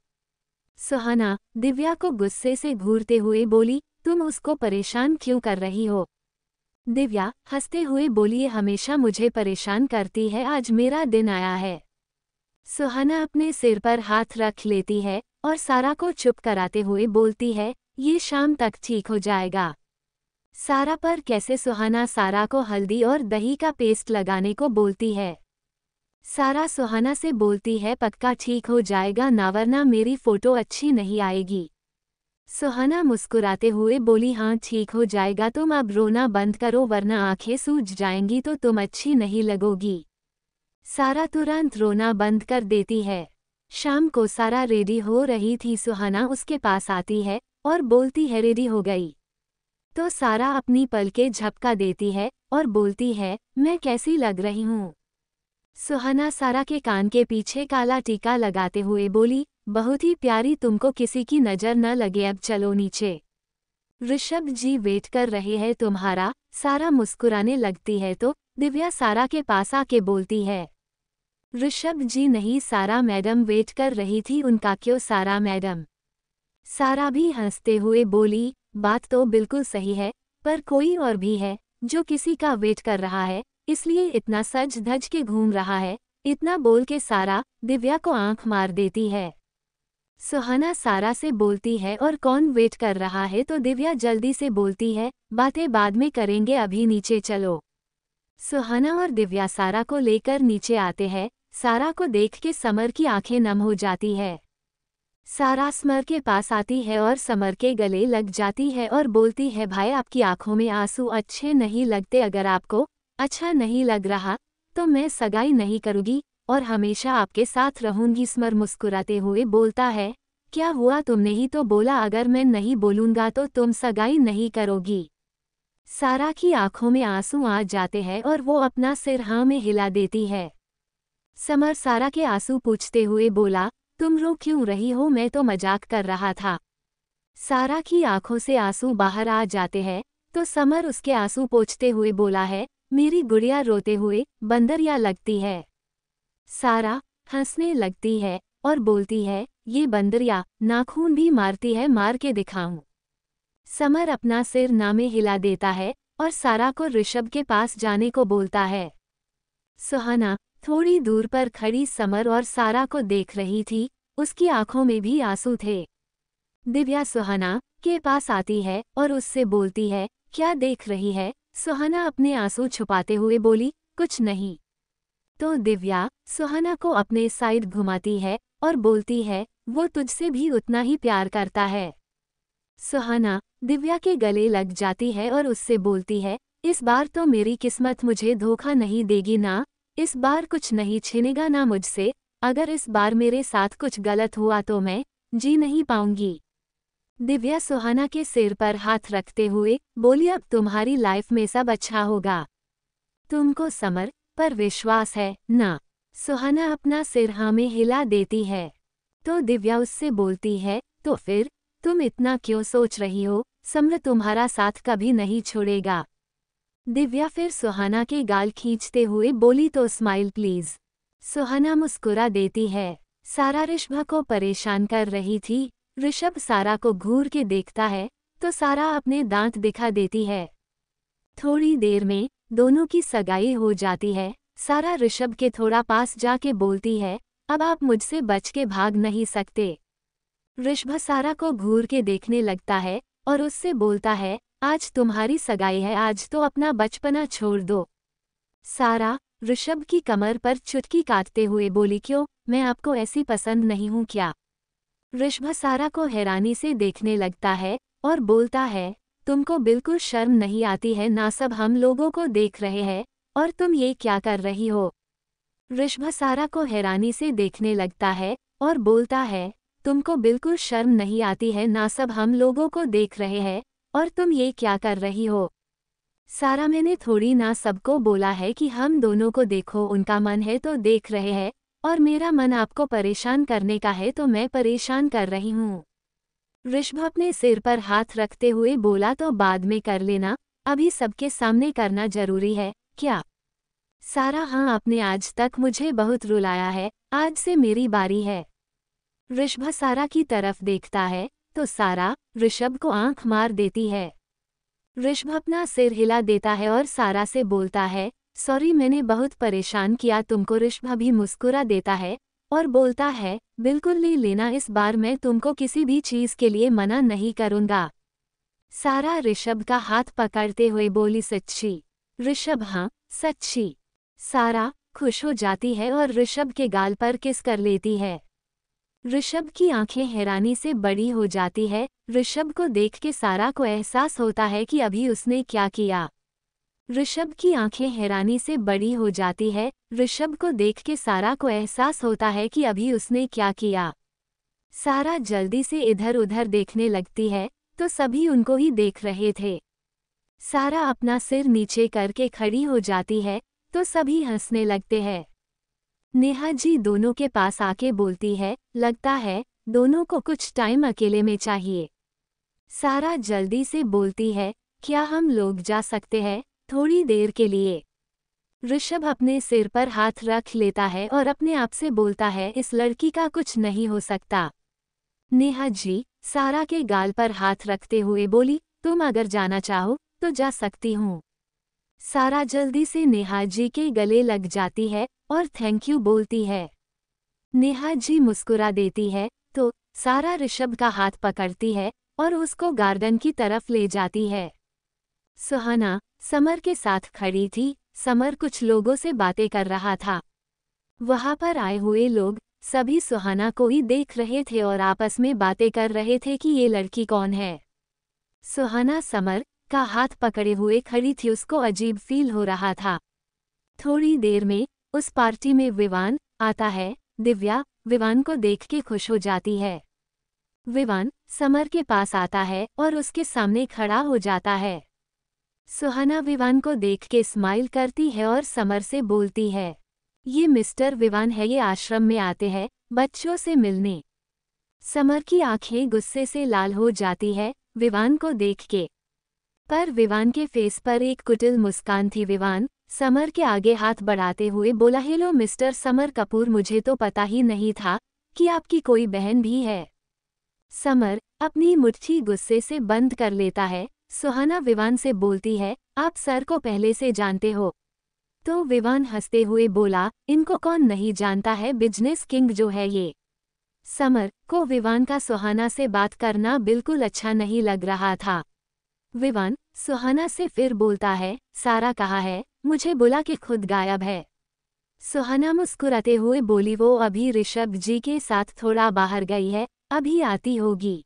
सुहाना दिव्या को गुस्से से घूरते हुए बोली, तुम उसको परेशान क्यों कर रही हो? दिव्या हंसते हुए बोली, ये हमेशा मुझे परेशान करती है, आज मेरा दिन आया है। सुहाना अपने सिर पर हाथ रख लेती है और सारा को चुप कराते हुए बोलती है, ये शाम तक ठीक हो जाएगा। सारा पर कैसे सुहाना सारा को हल्दी और दही का पेस्ट लगाने को बोलती है। सारा सुहाना से बोलती है, पक्का ठीक हो जाएगा ना, वरना मेरी फोटो अच्छी नहीं आएगी। सुहाना मुस्कुराते हुए बोली, हाँ ठीक हो जाएगा, तुम अब रोना बंद करो वरना आंखें सूज जाएंगी तो तुम अच्छी नहीं लगोगी। सारा तुरंत रोना बंद कर देती है। शाम को सारा रेडी हो रही थी, सुहाना उसके पास आती है और बोलती है, रेडी हो गई? तो सारा अपनी पलकें झपका देती है और बोलती है, मैं कैसी लग रही हूँ? सुहाना सारा के कान के पीछे काला टीका लगाते हुए बोली, बहुत ही प्यारी, तुमको किसी की नज़र न लगे, अब चलो नीचे। ऋषभ जी वेट कर रहे हैं तुम्हारा। सारा मुस्कुराने लगती है तो दिव्या सारा के पास आके बोलती है, ऋषभ जी नहीं, सारा मैडम वेट कर रही थी उनका। क्यों सारा मैडम? सारा भी हंसते हुए बोली, बात तो बिल्कुल सही है, पर कोई और भी है जो किसी का वेट कर रहा है, इसलिए इतना सज धज के घूम रहा है। इतना बोल के सारा दिव्या को आंख मार देती है। सुहाना सारा से बोलती है, और कौन वेट कर रहा है? तो दिव्या जल्दी से बोलती है, बातें बाद में करेंगे, अभी नीचे चलो। सुहाना और दिव्या सारा को लेकर नीचे आते हैं। सारा को देख के समर की आंखें नम हो जाती है। सारा समर के पास आती है और समर के गले लग जाती है और बोलती है, भाई आपकी आंखों में आंसू अच्छे नहीं लगते, अगर आपको अच्छा नहीं लग रहा तो मैं सगाई नहीं करूँगी और हमेशा आपके साथ रहूंगी। समर मुस्कुराते हुए बोलता है, क्या हुआ? तुमने ही तो बोला अगर मैं नहीं बोलूँगा तो तुम सगाई नहीं करोगी। सारा की आंखों में आंसू आ जाते हैं और वो अपना सिर हाँ में हिला देती है। समर सारा के आंसू पूछते हुए बोला, तुम रो क्यों रही हो? मैं तो मजाक कर रहा था। सारा की आंखों से आंसू बाहर आ जाते हैं तो समर उसके आंसू पोंछते हुए बोला है, मेरी गुड़िया रोते हुए बंदरिया लगती है। सारा हंसने लगती है और बोलती है, ये बंदरिया नाखून भी मारती है, मार के दिखाऊं। समर अपना सिर ना में हिला देता है और सारा को ऋषभ के पास जाने को बोलता है। सुहाना थोड़ी दूर पर खड़ी समर और सारा को देख रही थी, उसकी आंखों में भी आंसू थे। दिव्या सुहाना के पास आती है और उससे बोलती है, क्या देख रही है? सुहाना अपने आंसू छुपाते हुए बोली, कुछ नहीं। तो दिव्या सुहाना को अपने साइड घुमाती है और बोलती है, वो तुझसे भी उतना ही प्यार करता है। सुहाना दिव्या के गले लग जाती है और उससे बोलती है, इस बार तो मेरी किस्मत मुझे धोखा नहीं देगी ना, इस बार कुछ नहीं छिनेगा ना मुझसे, अगर इस बार मेरे साथ कुछ गलत हुआ तो मैं जी नहीं पाऊंगी। दिव्या सुहाना के सिर पर हाथ रखते हुए बोली, अब तुम्हारी लाइफ में सब अच्छा होगा, तुमको समर पर विश्वास है ना? सुहाना अपना सिर हाँ में हिला देती है। तो दिव्या उससे बोलती है, तो फिर तुम इतना क्यों सोच रही हो? समर तुम्हारा साथ कभी नहीं छोड़ेगा। दिव्या फिर सुहाना के गाल खींचते हुए बोली, तो स्माइल प्लीज। सुहाना मुस्कुरा देती है। सारा ऋषभ को परेशान कर रही थी। ऋषभ सारा को घूर के देखता है तो सारा अपने दांत दिखा देती है। थोड़ी देर में दोनों की सगाई हो जाती है। सारा ऋषभ के थोड़ा पास जाके बोलती है, अब आप मुझसे बच के भाग नहीं सकते। ऋषभ सारा को घूर के देखने लगता है और उससे बोलता है, आज तुम्हारी सगाई है, आज तो अपना बचपना छोड़ दो। सारा ऋषभ की कमर पर चुटकी काटते हुए बोली, क्यों, मैं आपको ऐसी पसंद नहीं हूँ क्या? ऋषभ सारा को हैरानी से देखने लगता है और बोलता है, तुमको बिल्कुल शर्म नहीं आती है ना? सब हम लोगों को देख रहे हैं और तुम ये क्या कर रही हो? ऋषभ सारा को हैरानी से देखने लगता है और बोलता है, तुमको बिल्कुल शर्म नहीं आती है ना? सब हम लोगों को देख रहे हैं और तुम ये क्या कर रही हो? सारा, मैंने थोड़ी ना सबको बोला है कि हम दोनों को देखो, उनका मन है तो देख रहे हैं और मेरा मन आपको परेशान करने का है तो मैं परेशान कर रही हूँ। ऋषभ अपने सिर पर हाथ रखते हुए बोला, तो बाद में कर लेना, अभी सबके सामने करना जरूरी है क्या? सारा, हाँ, आपने आज तक मुझे बहुत रुलाया है, आज से मेरी बारी है। ऋषभ सारा की तरफ देखता है तो सारा ऋषभ को आंख मार देती है। ऋषभ अपना सिर हिला देता है और सारा से बोलता है, सॉरी, मैंने बहुत परेशान किया तुमको। ऋषभ भी मुस्कुरा देता है और बोलता है, बिल्कुल ले लेना, इस बार मैं तुमको किसी भी चीज के लिए मना नहीं करूंगा। सारा ऋषभ का हाथ पकड़ते हुए बोली, सच्ची? ऋषभ, हाँ सच्ची। सारा खुश हो जाती है और ऋषभ के गाल पर किस कर लेती है। ऋषभ की आंखें हैरानी से बड़ी हो जाती है। ऋषभ को देख के सारा को एहसास होता है कि अभी उसने क्या किया। ऋषभ की आंखें हैरानी से बड़ी हो जाती है। ऋषभ को देख के सारा को एहसास होता है कि अभी उसने क्या किया। सारा जल्दी से इधर उधर देखने लगती है तो सभी उनको ही देख रहे थे। सारा अपना सिर नीचे करके खड़ी हो जाती है तो सभी हंसने लगते हैं। नेहा जी दोनों के पास आके बोलती है, लगता है दोनों को कुछ टाइम अकेले में चाहिए। सारा जल्दी से बोलती है, क्या हम लोग जा सकते हैं थोड़ी देर के लिए? ऋषभ अपने सिर पर हाथ रख लेता है और अपने आप से बोलता है, इस लड़की का कुछ नहीं हो सकता। नेहा जी सारा के गाल पर हाथ रखते हुए बोली, तुम अगर जाना चाहो तो जा सकती हूँ। सारा जल्दी से नेहा जी के गले लग जाती है और थैंक यू बोलती है। नेहा जी मुस्कुरा देती है तो सारा ऋषभ का हाथ पकड़ती है और उसको गार्डन की तरफ ले जाती है। सुहाना समर के साथ खड़ी थी। समर कुछ लोगों से बातें कर रहा था। वहां पर आए हुए लोग सभी सुहाना को ही देख रहे थे और आपस में बातें कर रहे थे कि ये लड़की कौन है। सुहाना समर का हाथ पकड़े हुए खड़ी थी, उसको अजीब फील हो रहा था। थोड़ी देर में उस पार्टी में विवान आता है। दिव्या विवान को देख के खुश हो जाती है। विवान समर के पास आता है और उसके सामने खड़ा हो जाता है। सुहाना विवान को देख के स्माइल करती है और समर से बोलती है, ये मिस्टर विवान है, ये आश्रम में आते हैं बच्चों से मिलने। समर की आंखें गुस्से से लाल हो जाती है विवान को देख के, पर विवान के फेस पर एक कुटिल मुस्कान थी। विवान समर के आगे हाथ बढ़ाते हुए बोला, हेलो मिस्टर समर कपूर, मुझे तो पता ही नहीं था कि आपकी कोई बहन भी है। समर अपनी मुट्ठी गुस्से से बंद कर लेता है। सुहाना विवान से बोलती है, आप सर को पहले से जानते हो? तो विवान हंसते हुए बोला, इनको कौन नहीं जानता है, बिजनेस किंग जो है ये। समर को विवान का सुहाना से बात करना बिल्कुल अच्छा नहीं लग रहा था। विवान सुहाना से फिर बोलता है, सारा कहाँ है, मुझे बुला के खुद गायब है। सुहाना मुस्कुराते हुए बोली, वो अभी ऋषभ जी के साथ थोड़ा बाहर गई है, अभी आती होगी।